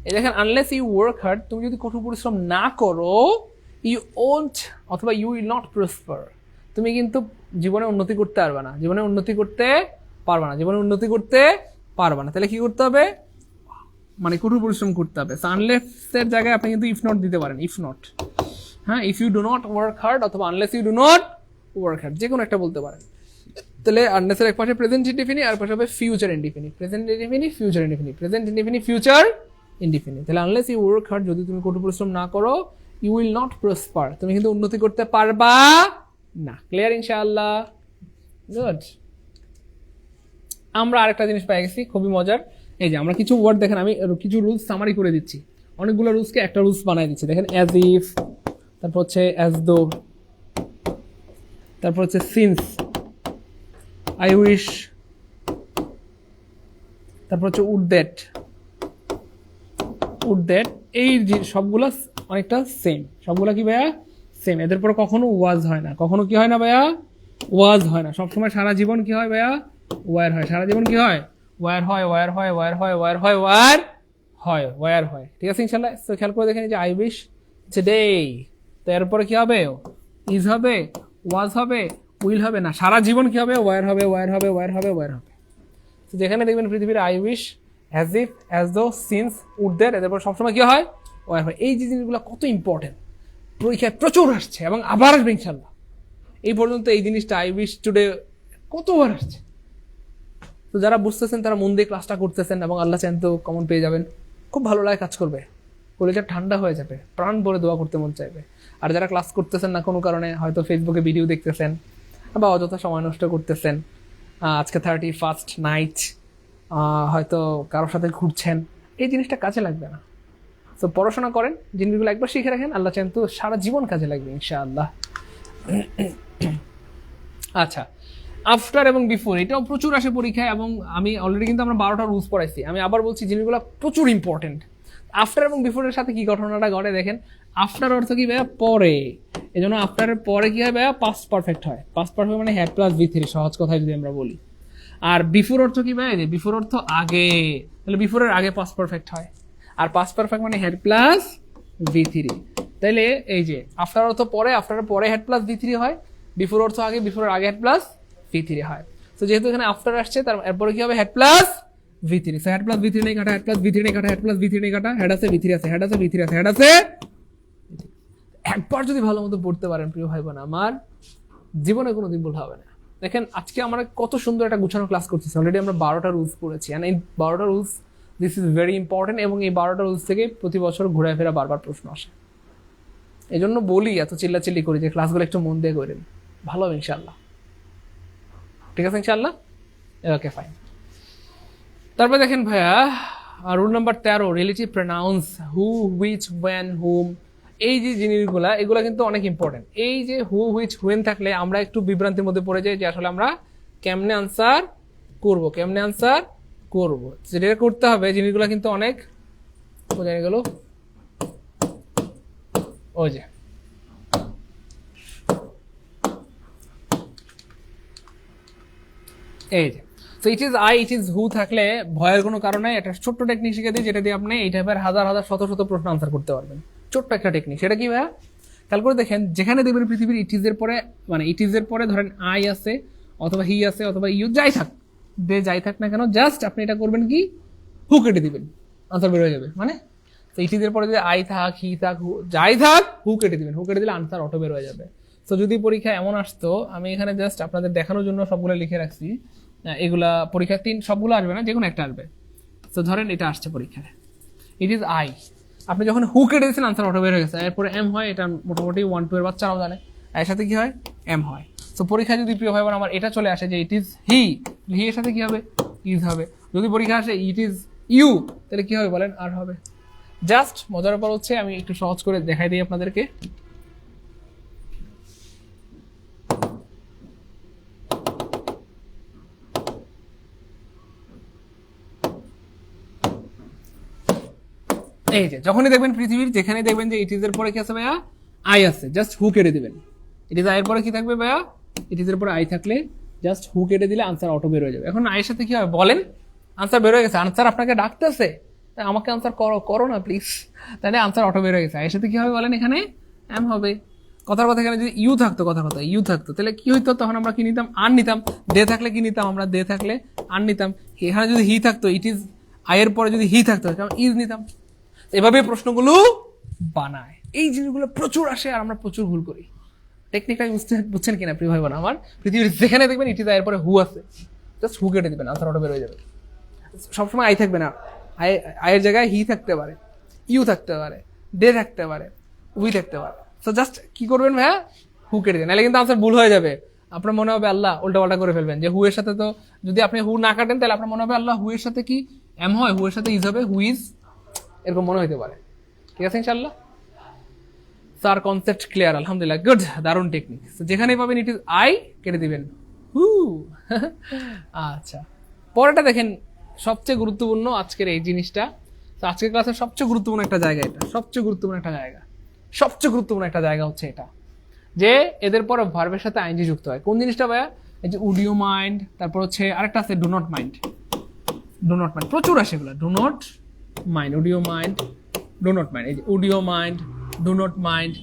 এই দেখেন, আনলেস ইউ ওয়ার্ক হার্ড, তুমি যদি কঠোর পরিশ্রম না করো, ইউ ওন্ট অথবা ইউ উইল নট প্রসপার, তুমি কিন্তু জীবনে উন্নতি করতে পারবে না, জীবনে উন্নতি করতে পারবে না, জীবনে উন্নতি করতে পারবে না। তাহলে কি করতে হবে, মানে কঠোর পরিশ্রম করতে হবে। আনলেসের জায়গায় আপনি কিন্তু ইফ নট দিতে পারেন, ইফ নট, হ্যাঁ, if you do not work hard অথবা unless you do not work hard, যে কোনো একটা বলতে পারেন। তাহলে আনলেসের এক পাশে প্রেজেন্ট ইনডিফিনি আর পাশে হবে future indefinite, present indefinite future indefinite, present indefinite future indefinite. তাহলে আনলেস ইউ ওয়ার্ক হার্ড, যদি তুমি কঠোর পরিশ্রম না করো, ইউ উইল নট প্রসপার, তুমি কিন্তু উন্নতি করতে পারবা না। ক্লিয়ার ইনশাআল্লাহ? গুড। আমরা আরেকটা জিনিস পেয়ে গেছি খুবই মজার। এই যে আমরা কিছু ওয়ার্ড দেখেন, আমি কিছু রুলস সামারি করে দিচ্ছি, অনেকগুলো রুলসকে একটা রুলস বানাই দিচ্ছি। দেখেন, অ্যাজ ইফ, তারপর হচ্ছে অ্যাজ দো, তারপর হচ্ছে সিন্স, আই উইশ, তারপর হচ্ছে উড দ্যাট, এই যে সবগুলা অনেকটা সেম, সবগুলা কি ভাইয়া সেম। এদের পর কখনো ওয়াজ হয় না, কখনো কি হয় না ভাইয়া, ওয়াজ হয় না। সবসময় সারা জীবন কি হয় ভাইয়া, ওয়ার হয়। সারা জীবন কি হয়, ওয়ার হয়, ওয়ার হয়, ওয়ার হয়, ওয়ার হয়, ওয়ার হয়, ওয়ার হয়। ঠিক আছে ইনশাল্লাহ? তো খেয়াল করে দেখেন, যে আই উইশ টুডে, তো এরপরে কি হবে, ইজ হবে, ওয়াজ হবে, উইল হবে না, সারা জীবন কি হবে, ওয়ার হবে, ওয়ার হবে, ওয়ার হবে, ওয়ার হবে। তো যেখানে দেখবেন পৃথিবীর I wish, as if, as though, since, would that, এদের পর সবসময় কি হয়, ওয়ার হয়। এই যে জিনিসগুলো কত ইম্পর্টেন্ট, পরীক্ষায় প্রচুর আসছে এবং আবার আসবে ইনশাল্লাহ। এই পর্যন্ত এই জিনিসটা আই উইশ টুডে কতবার আসছে। তো যারা বুঝতেছেন তারা মন দিয়ে ক্লাসটা করতেছেন এবং আল্লাহ চান তো কমন পেয়ে যাবেন, খুব ভালো লাগে কাজ করবে, কলিজা ঠান্ডা হয়ে যাবে, প্রাণ ভরে দোয়া করতে মন চাইবে। আর যারা ক্লাস করতেছেন না কোনো কারণে, হয়তো ফেসবুকে ভিডিও দেখতেছেন বা অযথা সময় নষ্ট করতেছেন, আজকে 31st নাইট, হয়তো কারোর সাথে ঘুরছেন, এই জিনিসটা কাজে লাগবে না। তো পড়াশোনা করেন, জিনিসগুলো একবার শিখে রাখেন, আল্লাহ চান তো সারা জীবন কাজে লাগবে ইনশাআল্লাহ। আচ্ছা, আফটার এবং বিফোর, এটাও প্রচুর আসে পরীক্ষায়, এবং আমি অলরেডি কিন্তু আমরা 12টা রুলস পড়াইছি। আমি আবার বলছি, জিনিসগুলো প্রচুর ইম্পর্টেন্ট। আফটার এবং বিফোরের সাথে কি ঘটনাটা ঘটে দেখেন। আফটার অর্থ কি ভাইয়া, পরে, এই জন্য আফটারের পরে কি হয় ভাইয়া, পাস্ট পারফেক্ট হয়। পাস্ট পারফেক্ট মানে হ্যাড প্লাস V3, সহজ কথায় যদি আমরা বলি। আর বিফোর অর্থ কি ভাইয়া, বিফোর অর্থ আগে, তাহলে বিফোরের আগে পাস্ট পারফেক্ট হয়। আর পাস্ট পারফেক্ট মানে হেড প্লাস V3। তাইলে এই যে আফটার অর্থ পরে, আফটারের পরে হেড প্লাস V3 হয়, বিফোর অর্থ আগে, বিফোরের আগে হেড প্লাস V3 হয়। তো যেহেতু এখানে আফটার আসছে, তার এরপরে কি হবে, had plus V3। So had plus V3 নেই কাটা, হেড প্লাস V3 নেই কাটা, হেড প্লাস V3 নেই কাটা, হেড আছে V3 আছে, হেড আছে V3 আছে, হেড আছে। একবার যদি ভালো মতো পড়তে পারেন প্রিয় ভাই বোন আমার, জীবনে কোনোদিন ভুল হবে না। দেখেন, আজকে আমরা কত সুন্দর একটা গুছানো ক্লাস করতেছি। অলরেডি আমরা 12টা রুলস পড়েছি, এন্ড এই 12টা rules, this is very important. এবং এই 12টা রুলস থেকে প্রতি বছর ঘুরে ফেরা বারবার প্রশ্ন আসে। এই জন্য বলি, এত চিল্লাচিল্লি করি যে ক্লাসগুলো একটু মন দিয়ে করেন, ভালো হবে ইনশাল্লাহ। ঠিক আছে ইনশাল্লাহ? Okay, fine. তারপরে দেখেন ভাইয়া, rule number 13, relative pronouns, who, which, when, whom, এই যে জিনিসগুলা, এগুলা কিন্তু অনেক ইম্পর্টেন্ট। এই যে হু, হুইচ, হুয়েন থাকলে আমরা একটু বিভ্রান্তির মধ্যে পড়ে যাই যে আসলে আমরা কেমনে আনসার করব, কেমনে আনসার করব। যেটা করতে হবে, জিনিসগুলা কিন্তু অনেক বোঝা গেল। ওই যে এই যে, so it is I, it is who থাকলে ভয়ের কোনো কারণ নাই। একটা ছোট্ট টেকনিক শিখে দিই, যেটা দিয়ে আপনি এই টাইপের হাজার হাজার শত শত প্রশ্ন আনসার করতে পারবেন। ছোট্ট একটা টেকনিক, সেটা কি ভাইয়া, খেয়াল করে দেখেন, যেখানে দেখবেন পৃথিবীর ইটিজের পরে, মানে ইটিজের পরে ধরেন আই আছে অথবা হি আছে অথবা ইউ, যাই থাক, যাই থাক না কেন, জাস্ট আপনি এটা করবেন কি, হু কেটে দিবেন, আনসার বের হয়ে যাবে। মানে ইটিজের পরে যদি আই থাক, হি থাক, যাই থাক, হু কেটে দিবেন, হু কেটে দিলে আনসার অটো বের হয়ে যাবে। তো যদি পরীক্ষা এমন আসতো, আমি এখানে জাস্ট আপনাদের দেখানোর জন্য সবগুলো লিখে রাখছি, এগুলা পরীক্ষায় সবগুলো আসবে না, যে কোনো একটা আসবে। তো ধরেন এটা আসছে পরীক্ষায়, ইট ইজ আই, আপনি যখন হু কেটে দিয়েছেন আনসার অটো বের হয়ে গেছে। এরপরে এম হয়, এটা মোটামুটি 1, 2 এর বাচ্চারাও জানে, এর সাথে কি হয়, এম হয়। তো পরীক্ষায় যদি প্রিয় ভাই বোন আমার এটা চলে আসে যে ইট ইজ হি, হি এর সাথে কি হবে, ইজ হবে। যদি পরীক্ষা আসে ইট ইজ ইউ, তাহলে কি হবে বলেন, আর হবে। জাস্ট মজার ব্যাপার হচ্ছে, আমি একটু সহজ করে দেখাই দিই আপনাদেরকে। এই যে যখনই দেখবেন পৃথিবীর যেখানে দেখবেন যে ইট ইজ এর পরে কি আছে ভাইয়া, আই আছে, জাস্ট হু কেটে দিবেন। ইট ইজ আই এর পরে কি থাকবে ভাইয়া, ইট ইজ এর পরে আই থাকলে জাস্ট হু কেটে দিলে আনসার অটো বের হয়ে যাবে। এখন আয়ের সাথে কি হবে বলেন, আনসার বের হয়ে গেছে, আনসার আপনাকে ডাকতেছে, তাই আমাকে আনসার করো না প্লিজ, তাহলে আনসার অটো বের হয়ে গেছে। আয়ের সাথে কি হবে বলেন, এখানে এম হবে। কথার কথা এখানে যদি ইউ থাকতো, কথা ইউ থাকতো, তাহলে কি হইতো, তখন আমরা কি নিতাম, আর নিতাম। দে থাকলে কি নিতাম আমরা, দে থাকলে আর নিতাম। এখানে যদি হি থাকতো, ইট ইজ আয়ের পরে যদি হি থাকতো, ইজ নিতাম। এভাবে প্রশ্নগুলো বানায়। এই জিনিসগুলো প্রচুর আসে আর আমরা প্রচুর ভুল করি। টেকনিকটা বুঝছেন কিনা প্রিয় ভাই বোন আমার? পৃথিবীর যেখানে দেখবেন ইট ইজ আয়ের পরে হু আছে, জাস্ট হু কেটে দিবেন, আনসার অটো বের হয়ে যাবে। সবসময় আই থাকবে না, আয়ের জায়গায় হি থাকতে পারে, ইউ থাকতে পারে, দে থাকতে পারে, উই থাকতে পারে। তো জাস্ট কি করবেন ভাইয়া, হু কেটে দেন, নাহলে কিন্তু আনসার ভুল হয়ে যাবে। আপনার মনে হবে আল্লাহ উল্টা পাল্টা করে ফেলবেন, যে হু এর সাথে তো যদি আপনি হু না কাটেন তাহলে আপনার মনে হবে আল্লাহ হু এর সাথে কি এম হয়, হু এর সাথে ইজ হবে, হু ইজ, এরকম মনে হইতে পারে। ঠিক আছে ইনশাল্লাহ, স্যার কনসেপ্ট ক্লিয়ার, আলহামদুলিল্লাহ, গুড, দারুণ টেকনিক। যেখানেই পাবেন ইট ইজ আই কেটে দিবেন, হু। আচ্ছা, পরেরটা দেখেন, সবচেয়ে গুরুত্বপূর্ণ আজকের এই জিনিসটা। তো আজকের ক্লাসের সবচেয়ে গুরুত্বপূর্ণ একটা জায়গা, এটা সবচেয়ে গুরুত্বপূর্ণ একটা জায়গা, সবচেয়ে গুরুত্বপূর্ণ একটা জায়গা হচ্ছে এটা, যে এদের পরে ভার্বের সাথে আইনজি যুক্ত হয়। কোন জিনিসটা ভাইয়া, এই যে উড ইউ মাইন্ড, তারপর হচ্ছে আরেকটা আছে do not mind. Do not mind প্রচুর আসে এগুলো, do not mind, would you mind, do not mind. এই যে would you mind, do not mind,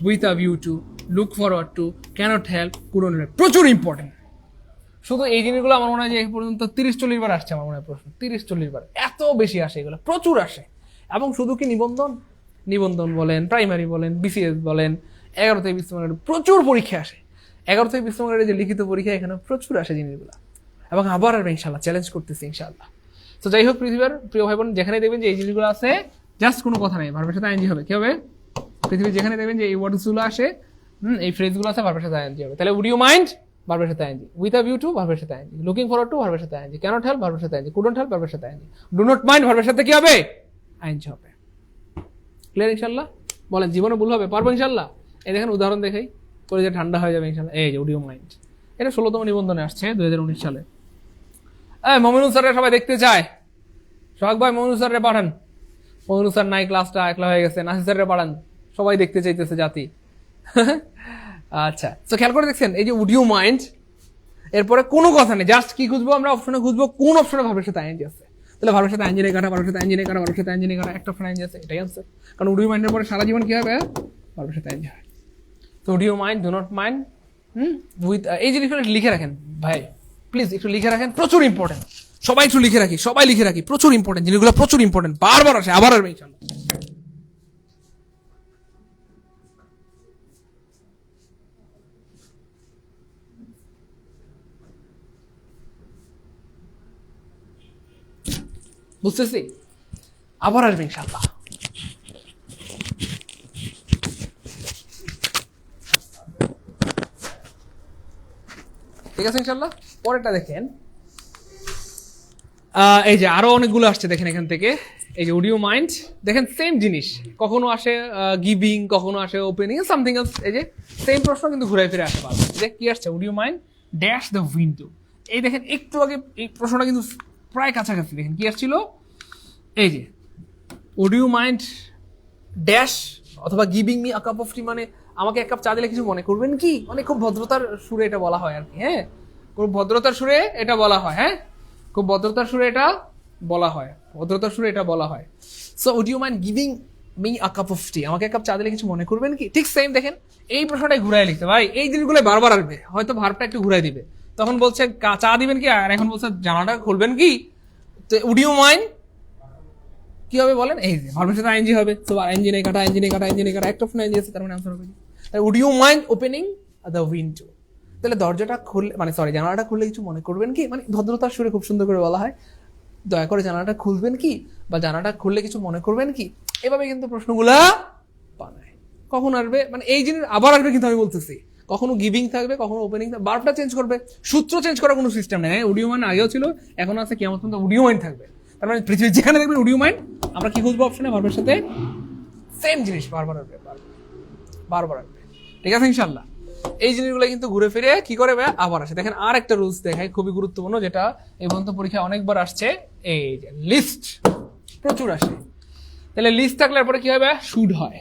with a view to, look forward to, can't help, couldn't help, প্রচুর ইম্পর্টেন্ট। শুধু এই জিনিসগুলো আমার মনে হয় যে এই পর্যন্ত 30-40 বার আসছে আমার মনে হয় প্রশ্ন, 30-40 বার, এত বেশি আসে এগুলো, প্রচুর আসে। এবং শুধু কি নিবন্ধন বলেন, প্রাইমারি বলেন, বিসিএস বলেন, 11 থেকে 20 মার্কের প্রচুর পরীক্ষা আসে। 11 থেকে 20 মার্কের যে লিখিত পরীক্ষা, এখানে প্রচুর আসে জিনিসগুলো। এবং আবার আসবে ইনশাল্লাহ, চ্যালেঞ্জ করতেছি ইনশাল্লাহ। তো যাই হোক পৃথিবীর প্রিয় ভাই বোন, যেখানে দেখবেন যে এই জিনিসগুলো আছে, জাস্ট কোনো কথা নেই, ভার্বের সাথে আইএনজি হবে। কি হবে, পৃথিবীর যেখানে দেখবেন যে এই ওয়ার্ডসগুলো আসে, এই ফ্রেজগুলো আছে, ভার্বের সাথে আইএনজি হবে। তাহলে উড ইউ মাইন্ড, ভার্বের সাথে I N G, with a view to, ভার্বের সাথে আইএনজি, লুকিং ফরওয়ার্ড টু, ভার্বের সাথে আইএনজি, ক্যানট হেল্প, ভার্বের সাথে আইএনজি, কুডন্ট হেল্প, ভার্বের সাথে আইএনজি, ডু নট মাইন্ড, ভার্বের সাথে কি হবে, আইএনজি হবে। ক্লিয়ার ইনশাল্লাহ? বলেন জীবনে ভুল হবে, পারবো ইনশাল্লাহ? এই দেখেন উদাহরণ দেখাই, করে যে ঠান্ডা হয়ে যাবে ইনশাল্লাহ। এই যে উড ইউ মাইন্ড, এটা 16তম নিবন্ধনে আসছে 2019 সালে। মমিনুল স্যারের সবাই দেখতে চায়, সোহাগ ভাই মমিনুল স্যারের পাঠান। মমিনুল স্যার নাই, ক্লাসটা একলা হয়ে গেছে, নাসির স্যারের পাঠান, সবাই দেখতে চাইতেছে জাতি। আচ্ছা, তো খেয়াল করে দেখছেন, এই যে উড ইউ মাইন্ড, এরপরে কোনো কথা নেই, জাস্ট কি খুঁজবো আমরা, অপশনে খুঁজবো কোন অপশনে ভার্বের সাথে আইএনজি আছে। তাহলে ভার্বের সাথে আইএনজি কাটা, ভার্বের সাথে আইএনজি কাটা, ভার্বের সাথে আইএনজি কাটা, একটা অপশন আইএনজি আছে, এটাই আনসার। কারণ উড ইউ মাইন্ডের পরে সারা জীবন কি হবে, ভার্বের সাথে আইএনজি হয়। তো would you mind, do not mind, with, এই জিনিসগুলো লিখে রাখেন ভাই, প্লিজ একটু লিখে রাখেন, প্রচুর ইম্পর্টেন্ট। সবাই একটু লিখে রাখি, সবাই লিখে রাখি, প্রচুর ইম্পর্টেন্ট জিনিসগুলো, প্রচুর ইম্পর্টেন্ট, বারবার আসে, আবার আসবে ইনশাআল্লাহ। বুঝতেছি, আবার আসবে ইনশাআল্লাহ। ঠিক আছে ইনশাআল্লাহ। পরেরটা দেখেন, এই যে আরো অনেকগুলো আসছে দেখেন এখান থেকে। এই যে উড ইউ মাইন্ড, দেখেন সেম জিনিস, কখনো আসে গিভিং, কখনো আসে ওপেনিং, সামথিং এলস। এই যে সেম প্রশ্ন কিন্তু ঘুরে ফিরে আসে পারবে। যে কি আসছে, would you mind dash the window. এই দেখেন একটু আগে এই প্রশ্নটা কিন্তু প্রায় কাছাকাছি। দেখেন কি আসছিল, এই যে উড ইউ মাইন্ড ড্যাশ অথবা giving me a cup of tea, মানে আমাকে এক কাপ চা দিলে কিছু মনে করবেন কি, মানে খুব ভদ্রতার সুরে এটা বলা হয় আর কি। হ্যাঁ, খুব ভদ্রতার সুরে এটা বলা হয়। হ্যাঁ, খুব ভদ্রতার সুরে এটা বলা হয়, ভদ্রতার সুরে এটা বলা হয়। So would you mind giving me a cup of tea, আমাকে এক কাপ চা দিলে কিছু মনে করবেন কি। ঠিক সেম দেখেন এই প্রশ্নটাই ঘুরাই লিখতে, ভাই এই জিনিসগুলো বারবার আসবে, হয়তো ভার্বটা একটু ঘুরাই দিবে, তখন বলছে চা দিবেন কি, আর এখন বলছে জানাটা খুলবেন কি। তো উড ইউ মাইন্ড কি হবে বলেন, এই যে ভার্বের সাথে আইএনজি হবে, তো আইএনজি নেই কাটা, আইএনজি নেই কাটা, আইএনজি নেই কাটা, একটা অপশন আইএনজি আছে, তার মানে আনসার হবে। Would you mind opening the window, তাহলে দরজাটা খুললে, মানে সরি জানালাটা খুললে কিছু মনে করবেন কি, মানে ভদ্রতার সুরে খুব সুন্দর করে বলা হয়, দয়া করে জানালাটা খুলবেন কি, বা জানালাটা খুললে কিছু মনে করবেন কি। এভাবে কিন্তু প্রশ্নগুলা বানায়। কখন আসবে, মানে এই জিনিস আবার আসবে, কিন্তু আমি বলতেছি কখনো গিভিং থাকবে, কখনো ওপেনিং থাকবে, বারটা চেঞ্জ করবে, সূত্র চেঞ্জ করার কোনো সিস্টেম নেই। উড ইউ মাইন্ড আগেও ছিল, এখন আছে, কিয়ামত পর্যন্ত উড ইউ মাইন্ড থাকবে। তার মানে পৃথিবীর যেখানে দেখবেন উড ইউ মাইন্ড, আমরা কি খুঁজবো অপশনে, ভার্বের সাথে সেম জিনিস বারবার আসবে, বারবার আসবে। ঠিক আছে ইনশাআল্লাহ। এই জিনিসগুলো কিন্তু ঘুরে ফিরে কি করে আবার আসে। দেখেন আর একটা রুলস দেখায়, খুবই গুরুত্বপূর্ণ, যেটা এই পর্যন্ত পরীক্ষায় অনেকবার আসছে, এই যে লিস্ট প্রচুর আসে। তাহলে লিস্ট থাকলে এরপরে কি হবে? শুড হয়।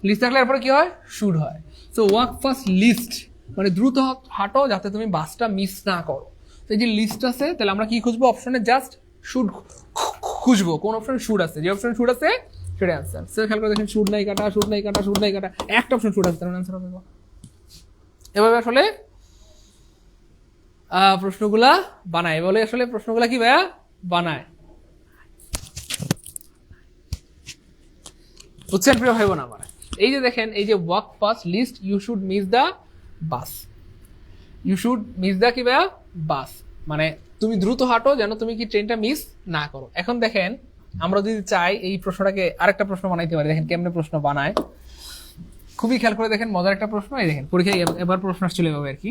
লিস্ট থাকলে এরপরে কি হয়? শুড হয়। সো ওয়াক ফার্স্ট লিস্ট মানে দ্রুত হাঁটো যাতে তুমি বাসটা মিস না করো। তো এই যে লিস্ট আছে, তাহলে আমরা কি খুঁজবো? অপশনে জাস্ট শুড খুঁজবো। কোন অপশন শুড আছে? যে অপশন শুড আছে সেটা অ্যান্সার। সো খেয়াল করে দেখেন, শুড নাই কাটা, শুড নাই কাটা, শুড নাই কাটা, একটা অপশন শুড আছে, তার অ্যান্সার হবে। এভাবে আসলে প্রশ্নগুলা বানায়। বলে আসলে প্রশ্নগুলা কি ভাইয়া বানায়, বুঝছেন প্রিয় ভাই বোন আমার? এই যে দেখেন, এই যে walk fast lest you should miss the bus, you should miss the কি ভাইয়া বাস, মানে তুমি দ্রুত হাঁটো যেন তুমি কি ট্রেনটা মিস না করো। এখন দেখেন, আমরা যদি চাই এই প্রশ্নটাকে আরেকটা প্রশ্ন বানাইতে পারি। দেখেন কেমনে প্রশ্ন বানায়, খুবই খেয়াল করে দেখেন, মজার একটা প্রশ্ন। এই দেখেন পরীক্ষায় এবার প্রশ্ন আসছিল এভাবে আর কি,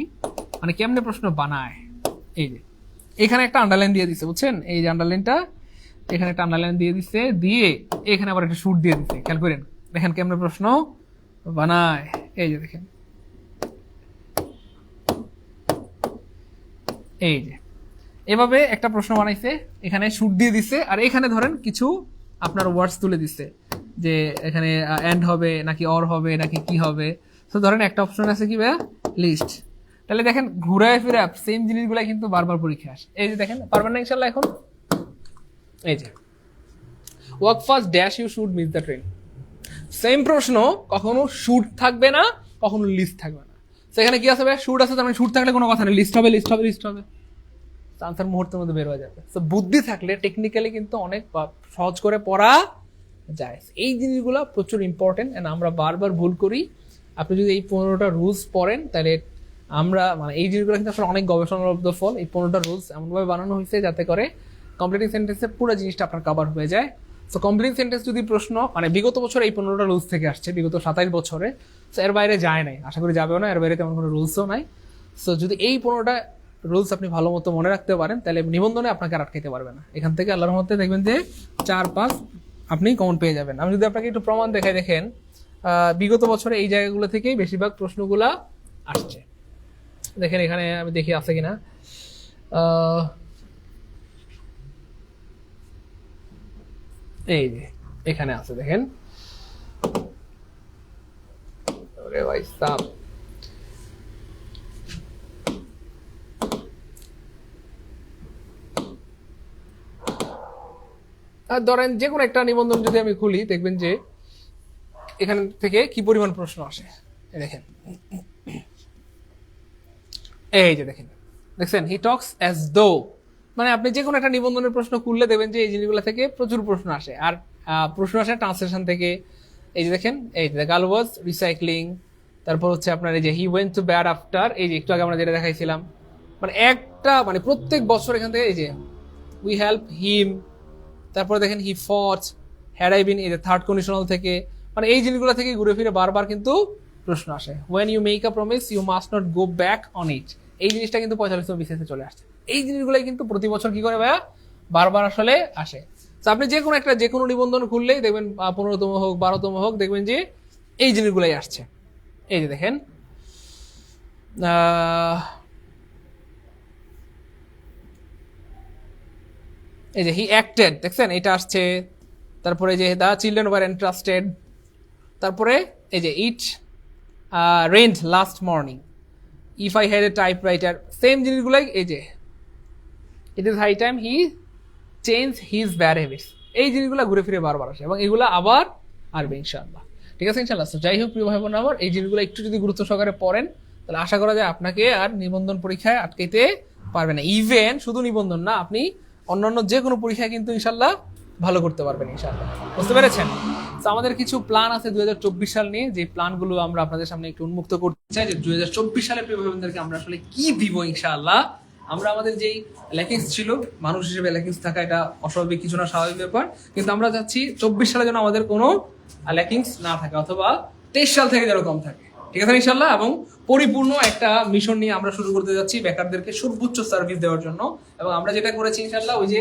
মানে কেমনে প্রশ্ন বানায়। এই যে এখানে একটা আন্ডারলাইন দিয়ে দিচ্ছে, বুঝছেন? এই যে আন্ডারলাইনটা, এখানে একটা আন্ডারলাইন দিয়ে দিচ্ছে, দিয়ে এখানে আবার একটা শুট দিয়ে দিচ্ছে। খেয়াল করেন দেখেন কেমনে প্রশ্ন বানায়। এই যে দেখেন, এই যে এভাবে একটা প্রশ্ন বানাইছে, এখানে শুট দিয়ে দিচ্ছে, আর এখানে ধরেন কিছু আপনার ওয়ার্ডস তুলে দিচ্ছে যে এখানে এন্ড হবে নাকি অর হবে নাকি কি হবে। তো ধরেন একটা অপশন আছে কি ভাইয়া লিস্ট। তাহলে দেখেন ঘুরায় ফিরে সেম জিনিসগুলো কিন্তু বারবার পরীক্ষা আসে। এই যে দেখেন, পারবেন না ইনশাল্লাহ এখন? এই যে walk fast dash you should miss the train, same প্রশ্ন, কখনো শুড থাকবে না, কখনো লিস্ট থাকবে না। সেখানে কি আছে ভাই? শুড আছে, তার মানে শুড থাকলে কোনো কথা নেই, লিস্ট হবে, লিস্ট হবে, লিস্ট হবে, আনসার মুহূর্তের মধ্যে বের হয়ে যাবে। তো বুদ্ধি থাকলে টেকনিক্যালি কিন্তু অনেক সহজ করে পড়া যায়। এই জিনিসগুলো প্রচুর ইম্পর্টেন্ট, এন্ড আমরা বারবার ভুল করি। আপনি যদি এই 15টা রুলস পড়েন, তাহলে আমরা মানে এই জিনিসগুলো কিন্তু আসলে অনেক গবেষণালব্ধ ফল। এই 15টা রুলস এমনভাবে বানানো হয়েছে যাতে করে কমপ্লিটিং সেন্টেন্সে পুরো জিনিসটা আপনার কভার হয়ে যায়। সো কমপ্লিটিং সেন্টেন্স যদি প্রশ্ন মানে বিগত বছরে এই 15টা রুলস থেকে আসছে, বিগত 27 বছরে। সো এর বাইরে যায় নাই, আশা করি যাবেও না, এর বাইরে তেমন কোনো রুলসও নাই। সো যদি এই 15টা রুলস আপনি ভালো মতো মনে রাখতে পারেন, তাহলে নিবন্ধনে আপনাকে আর আটকাইতে পারবে না। এখান থেকে আল্লাহর মধ্যে দেখবেন যে 4-5 আপনি কমন পেয়ে যাবেন। আমি যদি আপনাকে একটু প্রমাণ দেখাই, দেখেন বিগত বছরে এই জায়গাগুলো থেকেই বেশিরভাগ প্রশ্নগুলা আসছে। দেখেন এখানে আমি দেখি আছে কিনা। এই যে এখানে আছে, দেখেন। ওরে ভাই সাব, আর ধরেন যে কোনো একটা নিবন্ধন যদি আমি খুলি, দেখবেন যে এখান থেকে কি পরিমাণ প্রশ্ন আসে। দেখেন, এই যে দেখেন, দেখছেন হি টক্স অ্যাজ দো, মানে আপনি যে কোনো একটা নিবন্ধনের প্রশ্ন খুললে দেখবেন যে এই জিনিসগুলো থেকে প্রচুর প্রশ্ন আসে। আর প্রশ্ন আসে ট্রান্সলেশন থেকে। এই যে দেখেন, এই যে গার্ল ওয়াজ রিসাইক্লিং, তারপর হচ্ছে আপনার এই যে he went to bad after, এই যে একটু আগে আমরা যেটা দেখাইছিলাম, মানে একটা মানে প্রত্যেক বছর এখান থেকে এই যে উই হেল্প হিম, তারপরে দেখেন হি ফট হ্যাড আই বিন, এই যে থার্ড কন্ডিশনাল থেকে, মানে এই জিনিসগুলো থেকে ঘুরে ফিরে বারবার কিন্তু প্রশ্ন আসে। When you make a promise you must not go back on it, এই জিনিসটা কিন্তু 45তম বিসিএসে চলে আসছে। এই জিনিসগুলাই কিন্তু প্রতি বছর কি করে ভাইয়া বারবার আসলে আসে। তো আপনি যে কোনো নিবন্ধন খুললেই দেখবেন 15তম হোক 12তম হোক, দেখবেন যে এই জিনিসগুলাই আসছে। এই যে দেখেন এই যে হি অ্যাক্টেড, দেখছেন এটা আসছে। তারপরে যে দ্য চিলড্রেন ওয়ার এন্ট্রাস্টেড, তারপরে এই যে it rained last morning, if I had a typewriter, same জিনিসগুলাই। এই যে it is high time he change his bad habits, এই জিনিসগুলো ঘুরে ফিরে বারবার আসে এবং এগুলো আবার আসবে ইনশাআল্লাহ। ঠিক আছে ইনশাআল্লাহ। যাই হোক প্রিয় ভাই বোন আমার, এই জিনিসগুলো একটু যদি গুরুত্ব সহকারে পড়েন, তাহলে আশা করা যায় আপনাকে আর নিবন্ধন পরীক্ষায় আটকাইতে পারবে না। ইভেন শুধু নিবন্ধন না, আপনি অন্যান্য যে কোনো পরীক্ষায় কিন্তু ইনশাআল্লাহ ভালো করতে পারবেন ইনশাআল্লাহ। বুঝতে পেরেছেন? তো আমাদের কিছু প্ল্যান আছে 2024 সাল নিয়ে, যে প্ল্যানগুলো আমরা আপনাদের সামনে একটু উন্মুক্ত করতে চাই, যে 2024 সালে প্রিয় ভাই বোনদেরকে আমরা আসলে কি দিব ইনশাআল্লাহ। আমরা আমাদের যেই ল্যাকিংস ছিল, মানুষ হিসেবে ল্যাকিংস থাকা এটা অস্বাভাবিক কিছু না, স্বাভাবিক ব্যাপার, কিন্তু আমরা চাচ্ছি 24 সালে যেন আমাদের কোনো ল্যাকিংস না থাকে, অথবা 23 সাল থেকে যেন কম থাকে। ঠিক আছে ইনশাআল্লাহ। এবং পরিপূর্ণ একটা মিশন নিয়ে আমরা শুরু করতে যাচ্ছি বেকারদেরকে সর্বোচ্চ সার্ভিস দেওয়ার জন্য। এবং আমরা যেটা করেছি ইনশাআল্লাহ, ওই যে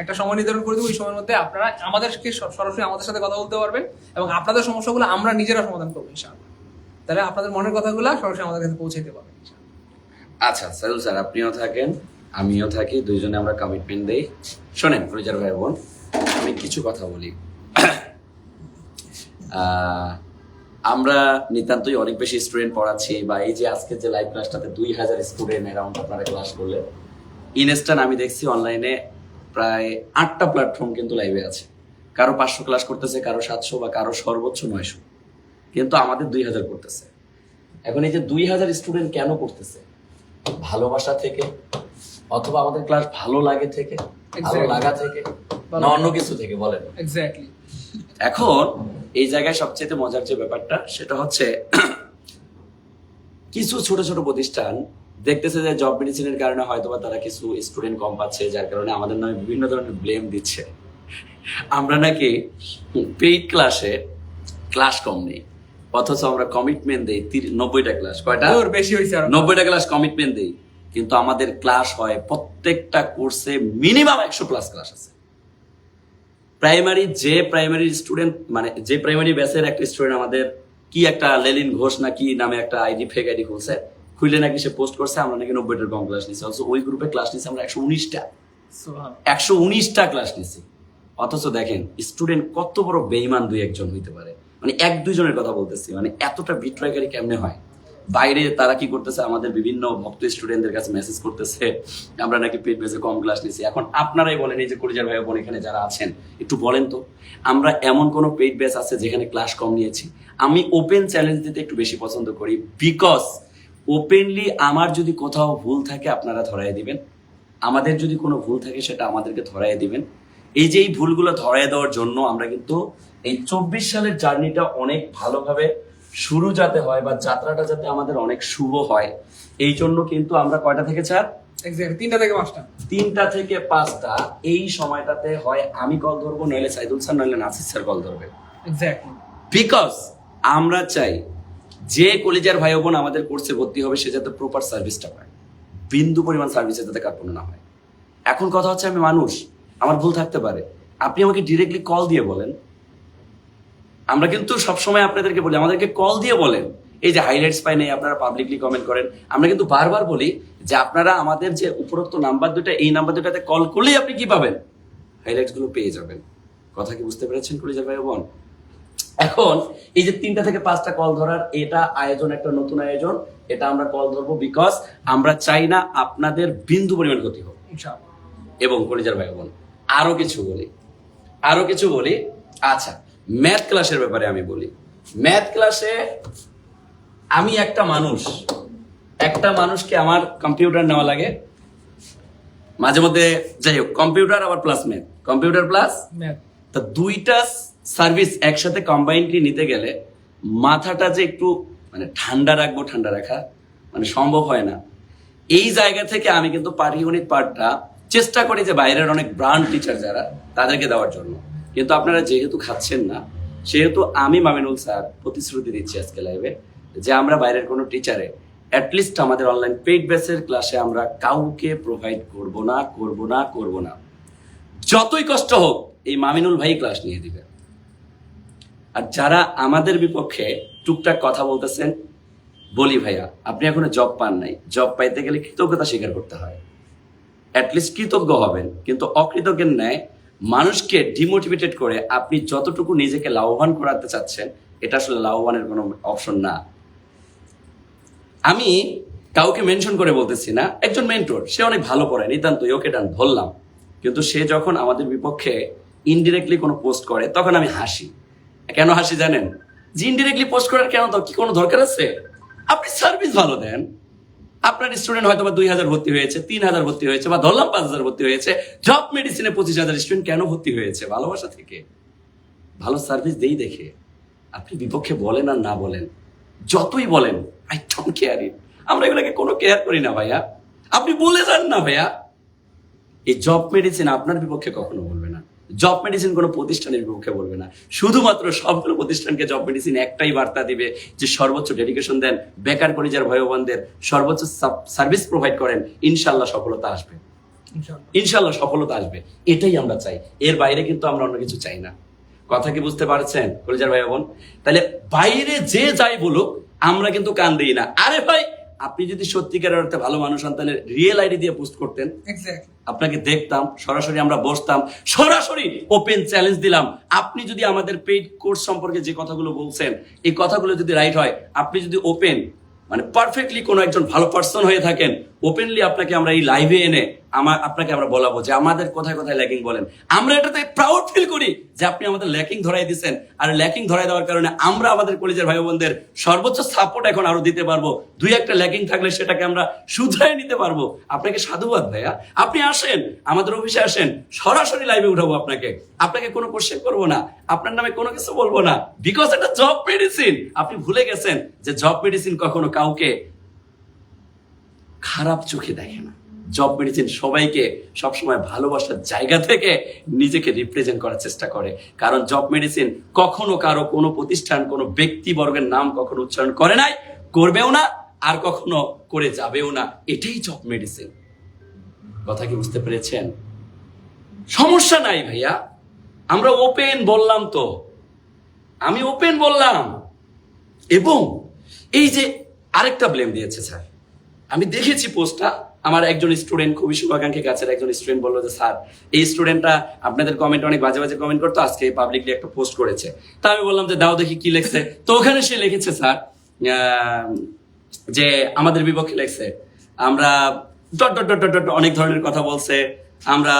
একটা সময় নির্ধারণ করে দেবো, ওই সময়ের মধ্যে আপনারা আমাদেরকে সরাসরি আমাদের সাথে কথা বলতে পারবেন এবং আপনাদের সমস্যাগুলো আমরা নিজেরা সমাধান করবো ইনশাআল্লাহ। তাহলে আপনাদের মনের কথাগুলো সরাসরি আমাদের কাছে পৌঁছাতে পারবেন। আচ্ছা সাইদুল স্যার, আপনিও থাকেন আমিও থাকি, দুইজনে আমরা কমিটমেন্ট দেই। শোনেন ফরিজার ভাই বোন, আমি কিছু কথা বলি। আমরা নিতান্তই অনেক বেশি স্টুডেন্ট পড়াচ্ছি, বা এই যে আজকে যে লাইভ ক্লাসটাতে 2000 স্টুডেন্ট অ্যারাউন্ড আপনারা ক্লাস করলেন। ইনস্ট্যান্ট আমি দেখছি অনলাইনে প্রায় 8টা প্ল্যাটফর্ম কিন্তু লাইভে আছে। কারো 500 ক্লাস করতেছে, কারো 700, বা কারো সর্বোচ্চ 900, কিন্তু আমাদের 2000 করতেছে। এখন এই যে 2000 স্টুডেন্ট কেন করতেছে? ভালোবাসা থেকে, অথবা আমাদের ক্লাস ভালো লাগে থেকে, ভালো লাগা থেকে, না অন্য কিছু থেকে? বলেন। এক্স্যাক্টলি। এখন এই জায়গায় সবচেয়ে মজার যে ব্যাপারটা সেটা হচ্ছে কিছু ছোট ছোট প্রতিষ্ঠান দেখতেছে যে জব মেডিসিনের কারণে হয়তোবা তারা কিছু স্টুডেন্ট কম পাচ্ছে, যার কারণে আমাদের নামে বিভিন্ন ধরনের ব্লেম দিচ্ছে। আমরা নাকি পেইড ক্লাসে ক্লাস কম নেই, অথচ আমরা কমিটমেন্ট দেই 90টা ক্লাস। কয়টা? বেশি হয়েছে। 90টা ক্লাস কমিটমেন্ট দেই, কিন্তু আমাদের ক্লাস হয় প্রত্যেকটা কোর্সে মিনিমাম 100 প্লাস ক্লাস আছে। প্রাইমারি স্টুডেন্ট, মানে যে প্রাইমারি ব্যাচের একটা স্টুডেন্ট আমাদের কি একটা লেলিন ঘোষ না কি নামে একটা আইডি, ফেক আইডি খুলছে, খুলে নাকি সে পোস্ট করছে আমরা নাকি 90টার কম ক্লাস নিচ্ছি। অথচ ওই গ্রুপে ক্লাস নিচ্ছি আমরা 119টা ক্লাস নিচ্ছি। অথচ দেখেন স্টুডেন্ট কত বড় বেইমান, 2-1 জন হইতে পারে, মানে 1-2 জনের কথা বলতেছি, মানে এতটা বিট্রয়কারী কেমনে হয়? বাইরে তারা কি করতেছে, আমাদের বিভিন্ন ভক্ত স্টুডেন্টদের কাছে মেসেজ করতেছে আমরা নাকি পেড বেসে কম ক্লাস নিচ্ছি। এখন আপনারাই বলেন, এই যে কলিজার ভাই বোন এখানে যারা আছেন, একটু বলেন তো, আমরা এমন কোন পেড বেস আছে যেখানে ক্লাস কম নিয়েছি? আমি ওপেন চ্যালেঞ্জ দিতে একটু বেশি পছন্দ করি, বিকজ ওপেনলি আমার যদি কোথাও ভুল থাকে আপনারা ধরাই দিবেন, আমাদের যদি কোনো ভুল থাকে সেটা আমাদেরকে ধরাই দিবেন। এই যে এই ভুলগুলো ধরাই দেওয়ার জন্য আমরা কিন্তু এই 24 সালের জার্নিটা অনেক ভালোভাবে শুরু যাতে হয়, বা যাত্রাটা যাতে আমাদের অনেক শুভ হয়, এই জন্য কিন্তু আমরা কয়টা থেকে 4? এক্স্যাক্টলি 3টা থেকে 5টা। 3টা থেকে 5টা এই সময়টাতে হয় আমি কল ধরবো, নইলে সাইদুল স্যার, নইলে নাসির স্যার কল ধরবে। এক্স্যাক্টলি। বিকজ আমরা চাই যে কলেজের ভাই বোন আমাদের কোর্সে ভর্তি হবে সে যাতে প্রপার সার্ভিসটা পায়, বিন্দু পরিমাণ সার্ভিসে যাতে কার্পণ্য না হয়। এখন কথা হচ্ছে আমি মানুষ, আমার ভুল থাকতে পারে, আপনি আমাকে ডিরেক্টলি কল দিয়ে বলেন। আমরা কিন্তু সবসময় আপনাদেরকে বলি আমাদেরকে কল দিয়ে বলেন। এই যে হাইলাইটস পাই নাই, আপনারা পাবলিকলি কমেন্ট করেন, আমরা কিন্তু বারবার বলি যে আপনারা আমাদের যে উপরোক্ত নাম্বার দুটা, এই নাম্বার দুটাতে কল করলেই আপনি কি পাবেন? হাইলাইটস গুলো পেয়ে যাবেন। কথা কি বুঝতে পেরেছেন কলিজার ভাই বোন? এখন এই যে 3টা থেকে 5টা কল ধরার এটা আয়োজন, একটা নতুন আয়োজন, এটা আমরা কল ধরবো বিকজ আমরা চাই না আপনাদের বিন্দু পরিমাণ ক্ষতি হোক ইনশাআল্লাহ। এবং কলিজার ভাই বোন আরো কিছু বলি। আচ্ছা, ম্যাথ ক্লাসের ব্যাপারে আমি বলি। ম্যাথ ক্লাসে আমি একটা মানুষকে আমার কম্পিউটার নেওয়া লাগে মাঝে মধ্যে, যাই হোক, কম্পিউটার আবার plus math, computer plus math, তা 2টা সার্ভিস একসাথে কম্বাইন্ডলি নিতে গেলে মাথাটা যে একটু মানে ঠান্ডা রাখা মানে সম্ভব হয় না। এই জায়গা থেকে আমি কিন্তু পাটিগণিত পাঠটা চেষ্টা করি যে বাইরের অনেক ব্রান্ড টিচার যারা তাদেরকে দেওয়ার জন্য, কিন্তু আপনারা যেহেতু খাচ্ছেন না, সেহেতু আমি মামিনুল স্যার প্রতিশ্রুতি দিচ্ছি আজকে লাইভে যে আমরা বাইরের কোনো টিচারে অ্যাটলিস্ট আমাদের অনলাইন পেইড বেসের ক্লাসে আমরা কাউকে প্রোভাইড করব না। যতই কষ্ট হোক এই মামিনুল ভাই ক্লাস নিয়ে দিবে। আর যারা আমাদের বিপক্ষে টুকটাক কথা বলতেছেন, বলি ভাইয়া আপনি এখনো জব পান নাই, জব পাইতে গেলে কৃতজ্ঞতা স্বীকার করতে হয়, অ্যাটলিস্ট কৃতজ্ঞ হবেন। কিন্তু অকৃতজ্ঞের ন্যায় মানুষকে ডিমোটিভেটেড করে আপনি যতটুকু নিজেকে লাভবান করাতে চাচ্ছেন, এটা আসলে লাভবানের কোনো অপশন না। আমি কাউকে মেনশন করে বলতেছি না, একজন মেন্টর, সে অনেক ভালো পড়ায়, নিতান্তই ওকে ডান ধরলাম, কিন্তু সে যখন আমাদের বিপক্ষে ইনডিরেক্টলি কোনো পোস্ট করে তখন আমি হাসি। কেন হাসি জানেন? যে ইনডিরেক্টলি পোস্ট করার কেন, কি কোনো দরকার আছে? আপনি সার্ভিস ভালো দেন, আপনার স্টুডেন্ট হয়তো বা 2000 ভর্তি হয়েছে, 3000 ভর্তি হয়েছে, বা ধরলাম 5000 ভর্তি হয়েছে, জব মেডিসিনে 25,000 স্টুডেন্ট কেন ভর্তি হয়েছে? ভালোবাসা থেকে, ভালো সার্ভিস দেই দেখে। আপনি বিপক্ষে বলেন আর না বলেন, যতই বলেন, আই ডোন্ট কেয়ার ইট, আমরা এগুলোকে কোনো কেয়ার করি না ভাইয়া। আপনি বলে যান না ভাইয়া। এই জব মেডিসিন আপনার বিপক্ষে কখনো বলবে না, জব মেডিসিন কোনো প্রতিষ্ঠানের বিপক্ষে বলবে না। শুধুমাত্র সবগুলো প্রতিষ্ঠানকে জব মেডিসিন একটাই বার্তা দিবে যে সর্বোচ্চ ডেডিকেশন দেন, বেকার কলিজার ভাই বোনদের সর্বোচ্চ সার্ভিস প্রোভাইড করেন, ইনশাল্লাহ সফলতা আসবে, ইনশাল্লাহ সফলতা আসবে। এটাই আমরা চাই, এর বাইরে কিন্তু আমরা অন্য কিছু চাই না। কথা কি বুঝতে পারছেন কলিজার ভাই বোন? তাহলে বাইরে যে যাই বলুক আমরা কিন্তু কান দিই না। আরে ভাই আপনি যদি সত্যিকারের অর্থে ভালো মানুষ হন তাহলে রিয়েল আইডি দিয়ে পোস্ট করতেন, এক্স্যাক্টলি। আপনাকে দেখতাম, সরাসরি আমরা বসতাম, সরাসরি ওপেন চ্যালেঞ্জ দিলাম। আপনি যদি আমাদের পেইড কোর্স সম্পর্কে যে কথাগুলো বলছেন এই কথাগুলো যদি রাইট হয়, আপনি যদি ওপেন মানে পারফেক্টলি কোনো একজন ভালো পার্সন হয়ে থাকেন, ওপেনলি আপনাকে আমরা এই লাইভে এনে আপনাকে আমরা বলাবো যে আমাদের কোথায় কোথায় ল্যাকিং বলেন। আমরা এটাতে প্রাউড ফিল করি যে আপনি আমাদের ল্যাকিং ধরাই দিচ্ছেন, আর ল্যাকিং ধরাই দেওয়ার কারণে আমরা আমাদের কলেজের ভাই বোনদের সর্বোচ্চ সাপোর্ট এখন আরো দিতে পারবো। দুই একটা ল্যাকিং থাকলে সেটাকে আমরা শুধরাই নিতে পারবো। আপনাকে সাধুবাদ ভাইয়া, আপনি আসেন আমাদের অফিসে, আসেন, সরাসরি লাইভে উঠাবো আপনাকে। আপনাকে কোনো কোশ্চেন করবো না, আপনার নামে কোনো কিছু বলবো না, বিকজ এটা জব মেডিসিন। আপনি ভুলে গেছেন যে জব মেডিসিন কখনো কাউকে খারাপ চোখে দেখে না। জব মেডিসিন সবাইকে সবসময় ভালোবাসার জায়গা থেকে নিজেকে রিপ্রেজেন্ট করার চেষ্টা করে, কারণ জব মেডিসিন কখনো কারো কোনো প্রতিষ্ঠান কোনো ব্যক্তিবর্গের নাম কখনো উচ্চারণ করে নাই, করবেও না, আর কখনো করে যাবেও না। এটাই জব মেডিসিন। কথা কি বুঝতে পেরেছেন? সমস্যা নাই ভাইয়া, আমরা ওপেন বললাম তো, আমি ওপেন বললাম। এবং এই যে আরেকটা ব্লেম দিয়েছে স্যার, আমি দেখেছি পোস্টটা, আমার একজন স্টুডেন্ট, খুবই শুভাকাঙ্ক্ষী কাছের একজন স্টুডেন্ট বললো যে স্যার এই স্টুডেন্টটা আপনাদের কমেন্ট অনেক বাজে বাজে কমেন্ট করতো, আজকে পাবলিকলি একটা পোস্ট করেছে। তা আমি বললাম যে দাও দেখি কি লিখছে। তো ওখানে সে লিখেছে স্যার যে আমাদের বিপক্ষে লিখছে, আমরা ডট ডট ডট ডট অনেক ধরনের কথা বলছে, আমরা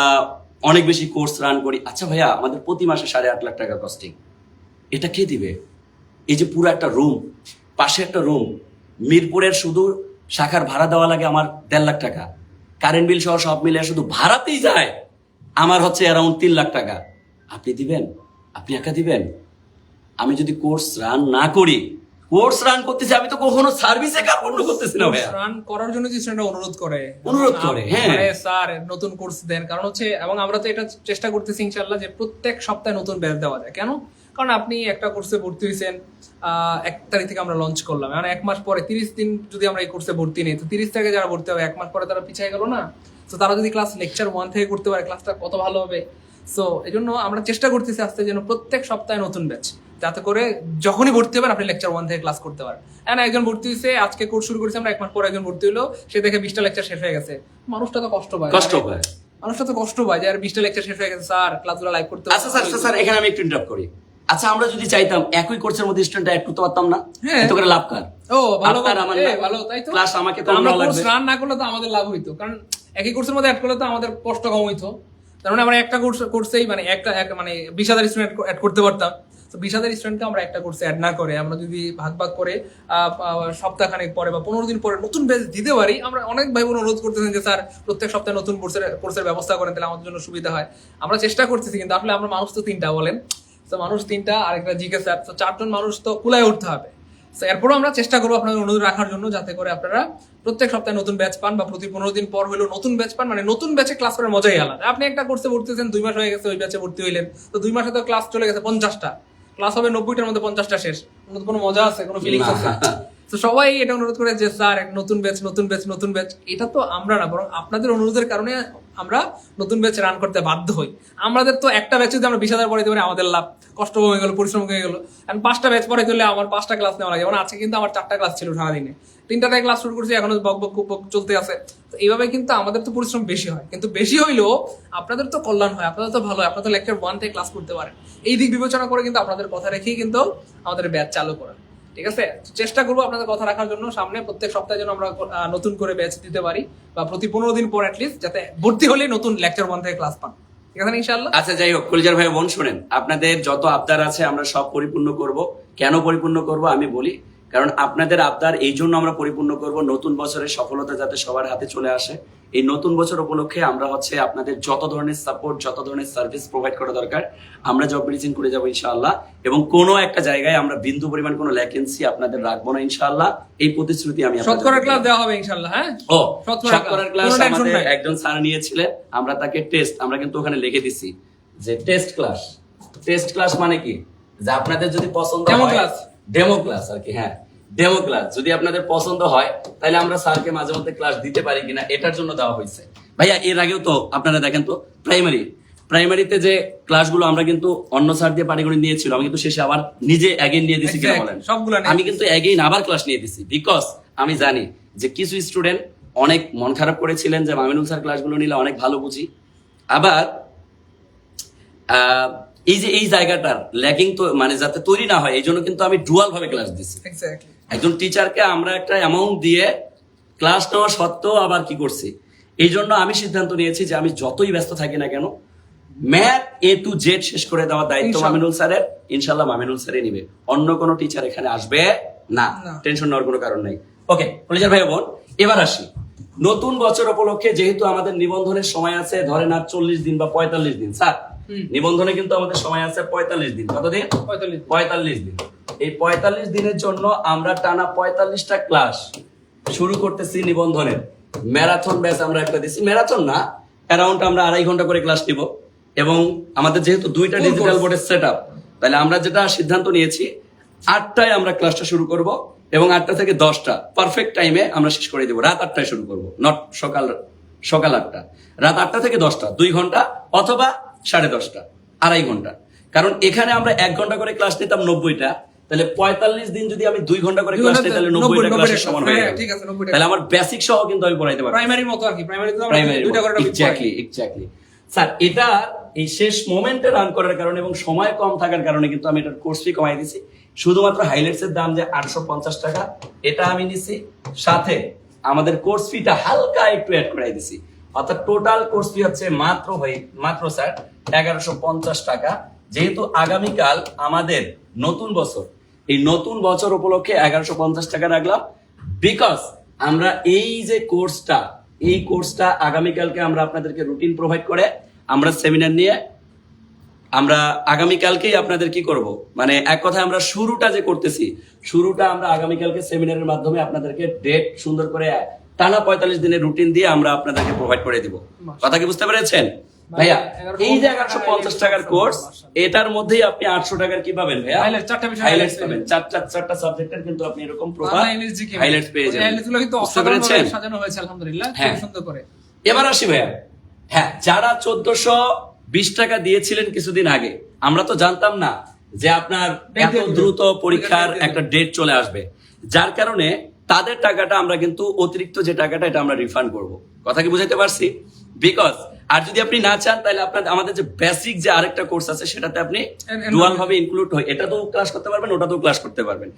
অনেক বেশি কোর্স রান করি। আচ্ছা ভাইয়া, আমাদের প্রতি মাসে 8.5 লাখ টাকা কস্টিং, এটা কে দিবে? এই যে পুরো একটা রুম, পাশে একটা রুম, মিরপুরের শুধু শাখার ভাড়া দেওয়া লাগে আমার 1.5 লাখ টাকা, কারেন্ট বিল সহ সব মিলে শুধু ভাড়াতেই যায় আমার হচ্ছে অ্যারাউন্ড 3 লাখ টাকা। আপনি দিবেন? আপনি একা দিবেন? আমি যদি কোর্স রান না করি, কোর্স রান করতেছি, আমি তো কখনো সার্ভিসে কার বন্ধ করতেছি না ভাইয়া। রান করার জন্য যে স্টুডেন্ট অনুরোধ করে, হ্যাঁ, মানে স্যার নতুন কোর্স দেন। কারণ হচ্ছে, এবং আমরা তো এটা চেষ্টা করতেছি ইনশাআল্লাহ যে প্রত্যেক সপ্তাহে নতুন ব্যাচ দেওয়া যায়। কেন? কারণ আপনি একটা কোর্সে ভর্তি হয়েছেন 1 তারিখ থেকে আমরা লঞ্চ করলাম, মানে 1 মাস পরে 30 দিন যদি আমরা এই কোর্সে ভর্তি নিই, তো 30 তারিখে যারা ভর্তি হবে 1 মাস পরে তারা পিছিয়ে গেল না? তো তারা যদি ক্লাস লেকচার 1 থেকে করতে পারে, ক্লাসটা কত ভালো হবে। সো এই জন্য আমরা চেষ্টা করতেছি আজকে যেন প্রত্যেক সপ্তাহে নতুন ব্যাচ, যাতে করে যখনই ভর্তি হবেন আপনি লেকচার 1 থেকে ক্লাস করতে পারেন। এখন একজন ভর্তি হয়েছে, আজকে কোর্স শুরু করেছে আমরা, 1 মাস পরে একজন ভর্তি হলো, সে দেখে 20টা লেকচার শেষ হয়ে গেছে। মানুষটা তো কষ্ট পায়, মানুষটা তো কষ্ট পায় যে আর 20টা লেকচার শেষ হয়ে গেছে, স্যার ক্লাসগুলো লাইভ করতে। আচ্ছা স্যার, এখানে আমি একটু ইন্টারাপ্ট করি। আচ্ছা, আমরা যদি চাইতাম একই কোর্সের মধ্যে স্টুডেন্ট অ্যাড করতে পারতাম না? হ্যাঁ, এত করে লাভ কার? ও ভালো, আমার ভালো, তাই তো। ক্লাস আমাকে তো আমরা ভালো কোর্স লাগবে। রান না করলে তো আমাদের লাভ হইতো, কারণ একই কোর্সের মধ্যে অ্যাড করলে তো আমাদের কষ্ট কম হইতো। তার মানে আমরা একটা কোর্সেই মানে মানে 20,000 স্টুডেন্ট অ্যাড করতে পারতাম। তো 20,000 স্টুডেন্টকে আমরা একটা কোর্সে অ্যাড না করে আমরা যদি ভাগ ভাগ করে সপ্তাহখানেক পরে বা 15 দিন পরে নতুন ব্যাচ দিতে পারি। আমরা অনেক ভাই বোন অনুরোধ করতেছেন যে স্যার প্রত্যেক সপ্তাহে নতুন কোর্সের ব্যবস্থা করেন, তাহলে আমাদের জন্য সুবিধা হয়। আমরা চেষ্টা করতেছি, কিন্তু আসলে আমরা মানুষ তো 3টা বলেন, তো মানুষ 3টা আর একটা জিকে স্যার, তো 4 জন মানুষ তো কুলায় উঠতে হবে। তো এরপরও আমরা চেষ্টা করবো আপনাদের অনুরোধ রাখার জন্য, যাতে করে আপনারা প্রত্যেক সপ্তাহে নতুন ব্যাচ পান বা প্রতি 15 দিন পর হলেও নতুন ব্যাচ পান। মানে নতুন ব্যাচে ক্লাস করার মজাই আলাদা। আপনি একটা কোর্সে ভর্তি হয়েছেন, 2 মাস হয়ে গেছে, ওই ব্যাচে ভর্তি হইলেন, তো 2 মাসে তো ক্লাস চলে গেছে 50টা ক্লাস হবে, 90টার মধ্যে 50টা শেষ। কোনো মজা আছে? কোনো ফিলিংস আছে? তো সবাই এটা অনুরোধ করে যে স্যার নতুন ব্যাচ নতুন ব্যাচ নতুন ব্যাচ। এটা তো আমরা না, বরং আপনাদের অনুরোধের কারণে আমরা নতুন ব্যাচ রান করতে বাধ্য হই। আমাদের তো একটা ব্যাচে যদি আমরা 20,000 পড়াইতে পারি আমাদের লাভ, কষ্ট হয়ে গেল, পরিশ্রম হয়ে গেল। এখন 5টা ব্যাচ পরে চলে আমার 5টা ক্লাস নেওয়া লাগে। যেমন আজকে কিন্তু আমার 4টা ক্লাস ছিল সারাদিনে, 3টায় ক্লাস শুরু করছি, এখনো বক চলতে আছে। তো এইভাবে কিন্তু আমাদের তো পরিশ্রম বেশি হয়, কিন্তু বেশি হইলেও আপনাদের তো কল্যাণ হয়, আপনাদের তো ভালো হয়, আপনারা তো লেকচার 1 থেকে ক্লাস করতে পারেন। এই দিক বিবেচনা করে কিন্তু আপনাদের কথা রেখেই কিন্তু আমাদের ব্যাচ চালু করা। ঠিক আছে, চেষ্টা করবো আপনাদের কথা রাখার জন্য। সামনে প্রত্যেক সপ্তাহে যেন আমরা নতুন করে ব্যাচ দিতে পারি, বা প্রতি 15 দিন পর অ্যাটলিস্ট, যাতে ভর্তি হলে নতুন লেকচার 1 থেকে ক্লাস পান। ঠিক আছে ইনশাআল্লাহ? আচ্ছা, যাই হোক, কলিজার ভাই বোন শুনেন, আপনাদের যত আবদার আছে আমরা সব পরিপূর্ণ করব। কেন পরিপূর্ণ করব আমি বলি, কারণ আপনাদের আবদার এই জন্য আমরা পরিপূর্ণ করব, নতুন বছরের সফলতা যাতে সবার হাতে চলে আসে। এই নতুন বছর উপলক্ষে আমরা হচ্ছে আপনাদের যত ধরনের সাপোর্ট, যত ধরনের সার্ভিস প্রোভাইড করা দরকার আমরা জব মেডিসিন করে যাবো ইনশাআল্লাহ। এবং কোনো একটা জায়গায় আমরা বিন্দু পরিমাণ কোনো ভ্যাকেন্সি আপনাদের রাখবো না ইনশাআল্লাহ, এই প্রতিশ্রুতি আমি শতকরা ক্লাস দেওয়া হবে ইনশাআল্লাহ। হ্যাঁ, ও শতকরা ক্লাস আমাদের একজন স্যার নিয়েছিলেন, আমরা তাকে টেস্ট, আমরা কিন্তু ওখানে লিখে দিছি যে টেস্ট ক্লাস। টেস্ট ক্লাস মানে কি, যে আপনাদের যদি পছন্দ হয়, ডেমো ক্লাস আর কি। হ্যাঁ, ডেমো ক্লাস যদি আপনাদের পছন্দ হয় তাহলে আমরা স্যারকে মাঝে মধ্যে ক্লাস দিতে পারি কিনা, এটার জন্য দেওয়া হয়েছে। ভাইয়া এর আগেও তো আপনারা দেখেন তো প্রাইমারিতে যে ক্লাসগুলো আমরা কিন্তু অন্য স্যার দিয়ে পাটিগণিত নিয়েছিল, আমি কিন্তু শেষে আবার নিজে অ্যাগেইন নিয়ে দিছি কিনা বলেন? আমি কিন্তু অ্যাগেইন আবার ক্লাস নিয়ে দিছি, বিকজ আমি জানি যে কিছু স্টুডেন্ট অনেক মন খারাপ করেছিলেন যে মামিনুল স্যার ক্লাসগুলো নিলে অনেক ভালো বুঝি, আবার এই জায়গাটার ল্যাকিং তো মানে যাতে তৈরি না হয় এই জন্য কিন্তু আমি ডুয়াল ভাবে ক্লাস দিচ্ছি। একজন টিচারকে আমরা একটা অ্যামাউন্ট দিয়ে ক্লাস নেওয়া সত্ত্বেও আবার কি করছি, এই জন্য আমি সিদ্ধান্ত নিয়েছি যে আমি যতই ব্যস্ত থাকি না কেন ম্যাথ A to Z শেষ করে দেওয়ার দায়িত্ব মামিনুল স্যারের। ইনশাল্লাহ মামিনুল স্যারই নিবে, অন্য কোনো টিচার এখানে আসবে না, টেনশন নেওয়ার কোনো কারণ নেই। ওকে কলেজের ভাই বোন, এবার আসি নতুন বছর উপলক্ষে, যেহেতু আমাদের নিবন্ধনের সময় আছে ধরেন আর 40 দিন বা 45 দিন। স্যার নিবন্ধনে কিন্তু আমাদের সময় আছে 45 দিন। কতদিন? 45 দিন। এই 45 দিনের জন্য আমরা টানা 45টা ক্লাস শুরু করতেছি নিবন্ধনের। ম্যারাথন ব্যাচ আমরা একটা দিচ্ছি, ম্যারাথন না, অ্যারাউন্ড আমরা 2.5 ঘন্টা করে ক্লাস নিব। এবং আমাদের যেহেতু 2টা ডিজিটাল বোর্ডের সেট আপ, তাহলে আমরা যেটা সিদ্ধান্ত নিয়েছি 8টায় আমরা ক্লাসটা শুরু করব এবং 8টা থেকে 10টা পারফেক্ট টাইমে আমরা শেষ করে দেবো। রাত 8টায় শুরু করব, নট সকাল 8টা, রাত 8টা থেকে 10টা 2 ঘন্টা, অথবা 10:30, 2.5 ঘন্টা। কারণ এখানে আমরা 1 ঘন্টা করে ক্লাস নিতাম 90টা, তাহলে 45 দিন যদি আমি 2 ঘন্টা করে ক্লাস নিই তাহলে 90টা ক্লাসের সমান হয়ে যাবে। তাহলে আমার বেসিক সহ কিন্তু আমি পড়াইতে পারবো, প্রাইমারির মতো আর কি, প্রাইমারি তো প্রাইমারি দুইটা করে এক্স্যাক্টলি। স্যার এটা এই শেষ মোমেন্টে রান করার কারণে এবং সময় কম থাকার কারণে কিন্তু আমি এটার কোর্স ফি কমাই দিছি। শুধুমাত্র হাইলাইটস এর দাম যে 850 টাকা এটা আমি নিছি, সাথে আমাদের কোর্স ফিটা হালকা একটু অ্যাড করাই দিছি। অর্থাৎ টোটাল কোর্স ফি হচ্ছে মাত্র স্যার 1150 টাকা। যেহেতু আগামীকাল আমাদের নতুন বছর, এই নতুন বছর উপলক্ষে 1150 টাকা রাখলাম, বিকজ আমরা এই যে কোর্সটা আগামীকালকে আমরা আপনাদেরকে রুটিন প্রোভাইড করে আমরা সেমিনার নিয়ে আমরা আগামীকালকেই আপনাদের কি করব, মানে এক কথায় আমরা শুরুটা যে করতেছি, শুরুটা আমরা আগামীকালকে সেমিনারের মাধ্যমে আপনাদেরকে ডেট সুন্দর করে টানা 45 দিনের রুটিন দিয়ে আমরা আপনাদেরকে প্রোভাইড করে দিব। কথা কি বুঝতে পেরেছেন ভাইয়া? এই যে 1150 টাকার কোর্স, এটার মধ্যেই আপনি 800 টাকার কি পাবেন ভাইয়া? হাইলাইটস পাবেন। চারটা সাবজেক্টের কিন্তু আপনি এরকম প্রপার হাইলাইটস পেয়ে যাবেন। হাইলাইটসগুলো কিন্তু অসাধারণভাবে সাজানো হয়েছে আলহামদুলিল্লাহ, খুব সুন্দর করে। এবার আসি ভাইয়া, হ্যাঁ যারা 1420 টাকা দিয়েছিলেন কিছুদিন আগে, আমরা তো জানতাম না যে আপনার এত দ্রুত পরীক্ষার একটা ডেট চলে আসবে, যার কারণে তাদের টাকাটা আমরা কিন্তু অতিরিক্ত যে টাকাটা এটা আমরা রিফান্ড করব। কথা কি বুঝাইতে পারছি? বিকজ আর যদি আপনি না চান তাহলে আপনার আমাদের যে বেসিক যে আরেকটা কোর্স আছে সেটাতে আপনি ডুয়াল ভাবে ইনক্লুড হয়, এটা তো ক্লাস করতে পারবেন, ওটা তো ক্লাস করতে পারবেন।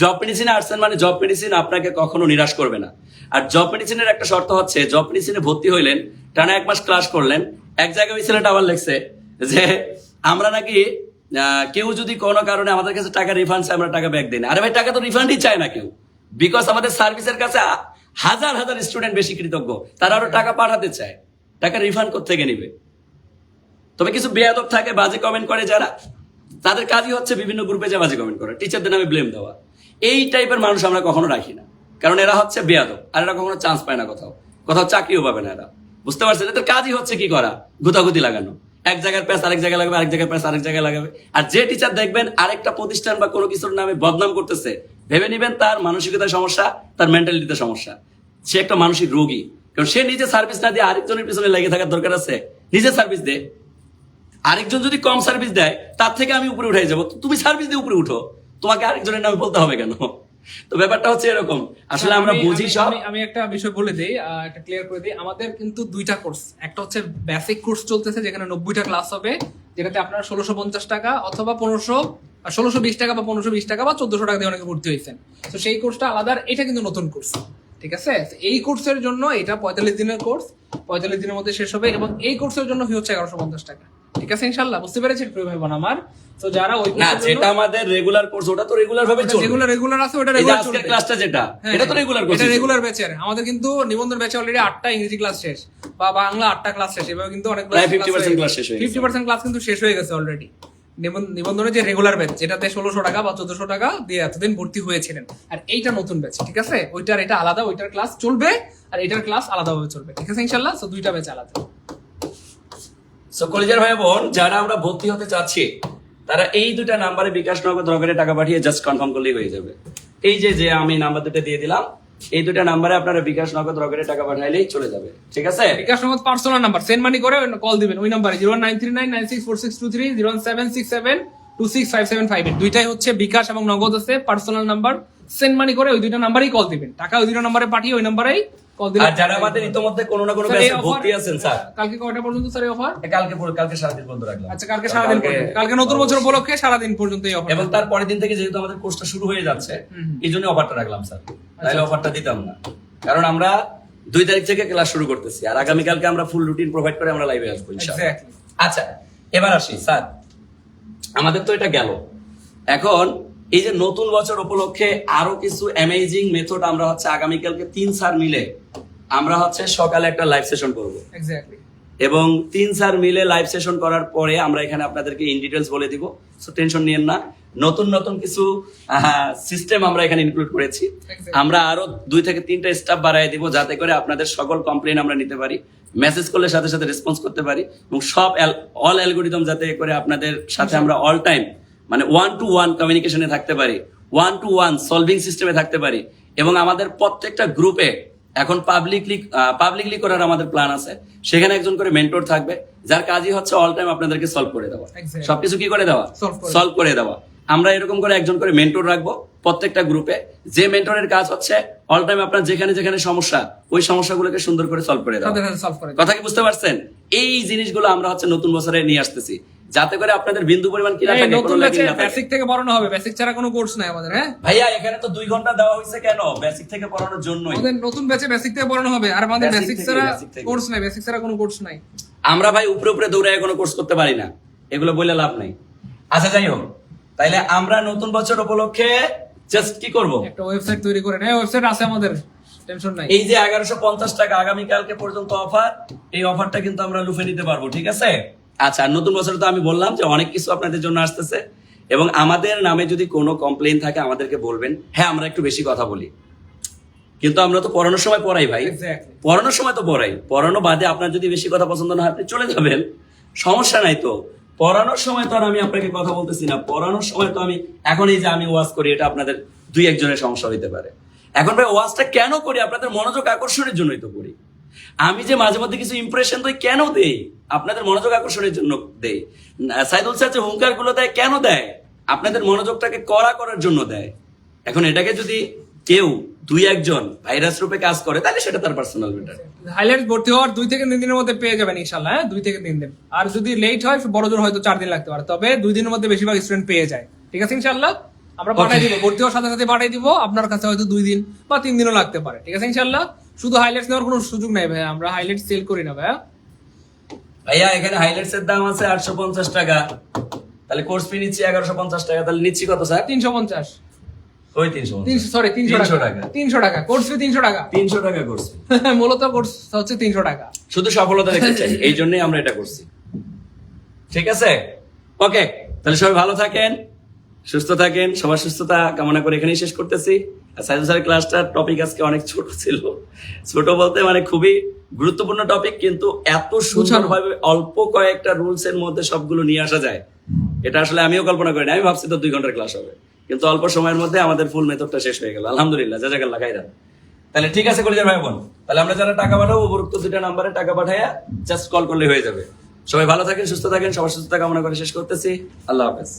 জব মেডিসিনে আসছেন মানে জব মেডিসিন আপনাকে কখনো নিরাশ করবে না। আর জব মেডিসিনের একটা শর্ত হচ্ছে, জব মেডিসিনে ভর্তি হইলেন, টানা 1 মাস ক্লাস করলেন, এক জায়গায় ওই ছেলেটা আবার লেখছে যে আমরা নাকি কেউ যদি কোনো কারণে আমাদের কাছে টাকা রিফান্ড চায় আমরা টাকা ব্যাক দিই না। আরে ভাই টাকা তো রিফান্ডই চায় না কেউ, বিকজ আমাদের সার্ভিসের কাছে হাজার হাজার স্টুডেন্ট বেশি কৃতজ্ঞ, তারা আরো টাকা পাঠাতে চায়, টাকা রিফান্ড করতে থেকে নিবে। তবে কিছু বেয়াদব থাকে, বাজে কমেন্ট করে যারা, তাদের কাজই হচ্ছে বিভিন্ন গ্রুপে যা বাজে কমেন্ট করে, টিচারদের নামে ব্লেম দেওয়া। এই টাইপের মানুষ আমরা কখনো রাখি না, কারণ এরা হচ্ছে বেয়াদব, আর এরা কখনো চান্স পায় না, কোথাও চাকরিও পাবে না এরা। বুঝতে পারছেন? এদের কাজই হচ্ছে কি করা, গুতাগুতি লাগানো, এক জায়গার প্যাস আরেক জায়গায় লাগাবে, আরেক জায়গার প্যাস আরেক জায়গায় লাগাবে। আর যে টিচার দেখবেন আরেকটা প্রতিষ্ঠান বা কোনো কিছুর নামে বদনাম করতেছে, ভেবে নিবেন তার মানসিকতার সমস্যা, তার মেন্টালিটিতে সমস্যা, সে একটা মানসিক রোগী। কারণ সে নিজে সার্ভিস না দিয়ে আরেকজনের পিছনে লেগে থাকার দরকার আছে, নিজে সার্ভিস দে। আরেকজন যদি কম সার্ভিস দেয় তার থেকে আমি উপরে উঠে যাবো, তুমি সার্ভিস দিয়ে উপরে উঠো, তোমাকে আরেকজনের নামে বলতে হবে কেন? তো ব্যাপারটা হচ্ছে এরকম, আসলে আমরা বুঝি সব। আমি একটা বিষয় বলে দিই, একটা ক্লিয়ার করে দিই, আমাদের কিন্তু 2টা কোর্স, একটা হচ্ছে বেসিক কোর্স চলতেছে যেখানে 90টা ক্লাস হবে, যেটাতে আপনারা 1650 টাকা অথবা 1620 টাকা বা 1520 টাকা বা 1400 টাকা দিয়ে অনেকে ভর্তি হয়েছেন, তো সেই কোর্সটা আলাদা, এটা কিন্তু নতুন কোর্স, ঠিক আছে? এই কোর্সের জন্য এটা 45 দিনের কোর্স, 45 দিনের মধ্যে শেষ হবে, এবং এই কোর্সের জন্য ফি হচ্ছে 1150 টাকা, ঠিক আছে? ইনশাআল্লাহ বুঝতে পেরেছেন প্রিয় ভাই বোন আমার? তো যারা ওই না, যেটা আমাদের রেগুলার কোর্স ওটা তো রেগুলার ভাবে চলবে, যেগুলো রেগুলার আছে ওটা রেগুলার চলবে। ক্লাসটা যেটা এটা তো রেগুলার কোর্স, এটা রেগুলার ব্যাচের। আমাদের কিন্তু নিবন্ধন ব্যাচে অলরেডি 8টা ইংরেজি ক্লাস শেষ, বা বাংলা 8টা ক্লাস শেষ, এভাবে কিন্তু অনেক প্রায় 50% ক্লাস শেষ হয়ে গেছে, 50% ক্লাস কিন্তু শেষ হয়ে গেছে অলরেডি। নিবন্ধনের যে রেগুলার ব্যাচ, যেটাতে 1600 টাকা বা 1400 টাকা দিয়ে এতদিন ভর্তি হয়েছিলেন, আর এইটা নতুন ব্যাচ, ঠিক আছে? ওইটার এটা আলাদা, ওইটার ক্লাস চলবে আর এটার ক্লাস আলাদাভাবে চলবে, ঠিক আছে ইনশাআল্লাহ? সো 2টা ব্যাচ আলাদা। সো কলেজের ভাই বোন যারা আমরা ভর্তি হতে চাচ্ছি, তারা এই 2টা নাম্বারে বিকাশ নগদ রকেটে টাকা পাঠিয়ে জাস্ট কনফার্ম করলেই হয়ে যাবে। এই যে আমি নাম্বার 2টা দিয়ে দিলাম, এই 2টা নাম্বারে আপনারা বিকাশ নগদ রকেটে টাকা পাঠাইলেই চলে যাবে, ঠিক আছে? বিকাশ নগদ পার্সোনাল নাম্বার, সেন্ড মানি করে কল দিবেন ওই নাম্বারে 01939964623 01767265758, দুইটাই হচ্ছে বিকাশ এবং নগদ আছে পার্সোনাল নাম্বার, সেন্ড মানি করে ওই দুইটা নাম্বারেই কল দিবেন, টাকা ওই দুইটা নাম্বারে পাঠিয়ে ওই নাম্বারেই কল দিবেন। আর যারা আমাদের ইতোমধ্যে কোনো না কোনো স্যার, এই ব্যাচে ভর্তি offer, আছেন স্যার, কালকে কয়টা পর্যন্ত স্যার এই অফার? কালকে সারাদিন বন্ধ রাখলাম। আচ্ছা, কালকে সারাদিন পর্যন্ত, কালকে নতুন বছর উপলক্ষে সারাদিন পর্যন্ত এই অফার। এবং তার পরের দিন থেকে যেহেতু আমাদের কোর্সটা শুরু হয়ে যাচ্ছে, এই জন্য অফারটা রাখলাম স্যার, তাহলে অফারটা দিতাম না। কারণ আমরা 2 তারিখ থেকে ক্লাস শুরু করতেছি, আর আগামীকালকে আমরা ফুল রুটিন প্রোভাইড করে আমরা লাইভে আসবো ইনশাআল্লাহ। এক্স্যাক্টলি। আচ্ছা, এবার আসি স্যার, আমাদের তো এটা গেল। এখন এই যে নতুন বছর উপলক্ষে আরো কিছু অ্যামেজিং মেথড আমরা হচ্ছে আগামীকালকে 3 স্যার মিলে আমরা হচ্ছে সকালে একটা লাইভ সেশন করব, এক্স্যাক্টলি। এবং 3 স্যার মিলে লাইভ সেশন করার পরে আমরা এখানে আপনাদেরকে ইন ডিটেলস বলে দিব, সো টেনশন নিয়েন না। নতুন নতুন কিছু সিস্টেম আমরা এখানে ইনক্লুড করেছি। আমরা আরো 2 থেকে 3টা স্টাফ বাড়াই দিব, যাতে করে আপনাদের সকল কমপ্লেইন আমরা নিতে পারি, মেসেজ করলে সাথে সাথে রেসপন্স করতে পারি, এবং সব অল অ্যালগোরিদম যাতে করে আপনাদের সাথে আমরা অল টাইম মানে 1-to-1 কমিউনিকেশনে থাকতে পারি, 1-to-1 সলভিং সিস্টেমে থাকতে পারি। এবং আমাদের প্রত্যেকটা গ্রুপে এখন পাবলিকলি করার আমাদের প্ল্যান আছে, সেখানে একজন করে মেন্টর থাকবে, যার কাজই হচ্ছে অল টাইম আপনাদেরকে সলভ করে দেওয়া, Exactly. সবকিছু কি করে দেওয়া, সলভ করে দেওয়া। আমরা এরকম করে একজন করে মেন্টর রাখবো প্রত্যেকটা গ্রুপে, যে মেন্টরের কাজ হচ্ছে অল টাইম আপনার যেখানে যেখানে সমস্যা, ওই সমস্যাগুলোকে সুন্দর করে সলভ করে দেওয়া। সাথে সাথে সলভ করে। কথা কি বুঝতে পারছেন? এই জিনিসগুলো আমরা হচ্ছে নতুন বছরে নিয়ে আসতেছি, যাতে করে আপনাদের বিন্দু পরিমাণ কি না এই থাকে, নতুন কোনো ব্যাচে lacking না থাকে। বেসিক থেকে পড়ানো হবে, বেসিক ছাড়া কোনো কোর্স নাই আমাদের। হ্যাঁ ভাইয়া, এখানে তো 2 ঘন্টা দেওয়া হয়েছে কেন? বেসিক থেকে পড়ানোর জন্যই। আমাদের নতুন ব্যাচে বেসিক থেকে পড়ানো হবে, আর আমাদের Basic বেসিক থেকে, ছাড়া basic থেকে। কোর্স নাই, বেসিক ছাড়া কোনো কোর্স নাই। আমরা ভাই উপরে উপরে দৌড়ায় কোনো কোর্স করতে পারি না, এগুলো বলে লাভ নাই। আচ্ছা, যাই হোক, তাইলে আমরা নতুন বছর উপলক্ষে জাস্ট কি করব, একটা ওয়েবসাইট তৈরি করে নেই, ওয়েবসাইট আছে আমাদের, টেনশন নাই। এই যে 1150 টাকা আগামীকালকে পর্যন্ত অফার, এই অফারটা কিন্তু আমরা লুফে নিতে পারবো, ঠিক আছে? আচ্ছা, আর নতুন বছরে তো আমি বললাম যে অনেক কিছু আপনাদের জন্য আসতেছে, এবং আমাদের নামে যদি কোনো কমপ্লেইন থাকে আমাদেরকে বলবেন। হ্যাঁ, আমরা একটু বেশি কথা বলি, কিন্তু আমরা তো পড়ানোর সময় পড়াই ভাই, Exactly. পড়ানোর সময় তো পড়াই, পড়ানো বাদে আপনার যদি বেশি কথা পছন্দ না হয় আপনি চলে যাবেন, সমস্যা নাই তো। পড়ানোর সময় তো আর আমি আপনাকে কথা বলতেছি না, পড়ানোর সময় তো আমি এখন এই যে আমি ওয়াজ করি, এটা আপনাদের 2-1 জনের সমস্যা হইতে পারে। এখন ভাই ওয়াজটা কেন করি? আপনাদের মনোযোগ আকর্ষণের জন্যই তো করি। আমি যে মাঝে মধ্যে কিছু ইমপ্রেশন দিই কেন দেই? আপনাদের মনোযোগ আকর্ষণের জন্য দেই। সাইদুল স্যার যে হুঙ্কার গুলো দেয় কেন দেয়? আপনাদের মনোযোগটাকে কড়া করার জন্য দেয়। এখন এটাকে যদি কেউ 2-1 জন ভাইরাস রূপে কাজ করে, তাহলে সেটা তার পার্সোনাল ম্যাটার। হাইলাইট ভর্তি হওয়ার 2 থেকে 3 দিনের মধ্যে পেয়ে যাবেন ইনশাআল্লাহ। হ্যাঁ, 2 থেকে 3 দিন। আর যদি লেট হয় বড় জোর হয়তো 4 দিন লাগতে পারে, তবে 2 দিনের মধ্যে বেশিরভাগ স্টুডেন্ট পেয়ে যায়। ঠিক আছে ইনশাআল্লাহ, আমরা পাঠিয়ে দিব, ভর্তি হওয়ার সাথে সাথে পাঠিয়ে দিব। আপনার কাছে হয়তো 2 দিন বা 3 দিনও লাগতে পারে। ঠিক আছে ইনশাআল্লাহ। শুধু হাইলাইটস নেওয়ার কোনো সুযোগ নাই ভাই, আমরা হাইলাইট সেল করি না ভাইয়া। ভাইয়া, এখানে হাইলাইটস এর দাম আছে 850 টাকা, তাহলে কোর্স ফি নিচ্ছি 1150 টাকা, তাহলে নিচ্ছি কত স্যার? 350। ওই 300 সরি 300 টাকা। 300 টাকা কোর্স ফি, 300 টাকা। 300 টাকা কোর্স ফি। মূলত কোর্স হচ্ছে 300 টাকা। শুধু সফলতা দেখতে চাই, এই জন্যই আমরা এটা করছি। ঠিক আছে, ওকে, তাহলে সবাই ভালো থাকেন, সুস্থ থাকেন, সবার সুস্থতা কামনা করে এখানেই শেষ করতেছি। আর সাইদুল স্যারের ক্লাসটার টপিক আজকে অনেক ছোট ছিল, ছোট বলতে মানে খুবই গুরুত্বপূর্ণ টপিক, কিন্তু এত সুন্দরভাবে অল্প কয়েকটা রুলস এর মধ্যে সবগুলো নিয়ে আসা যায়, এটা আসলে আমিও কল্পনা করিনি। আমি ভাবছি তো 2 ঘন্টার ক্লাস হবে, কিন্তু অল্প সময়ের মধ্যে আমাদের ফুল মেথডটা শেষ হয়ে গেল, আলহামদুলিল্লাহ, জাযাকাল্লাহ খাইরান। তাহলে ঠিক আছে কলিজার ভাই বোন, তাহলে আমরা যারা টাকা পাঠাবো উপরোক্ত 2টা নাম্বারে টাকা পাঠাইয়া জাস্ট কল করলে হয়ে যাবে। সবাই ভালো থাকেন, সুস্থ থাকেন, সবার সুস্থতা কামনা করে শেষ করতেছি। আল্লাহ হাফেজ।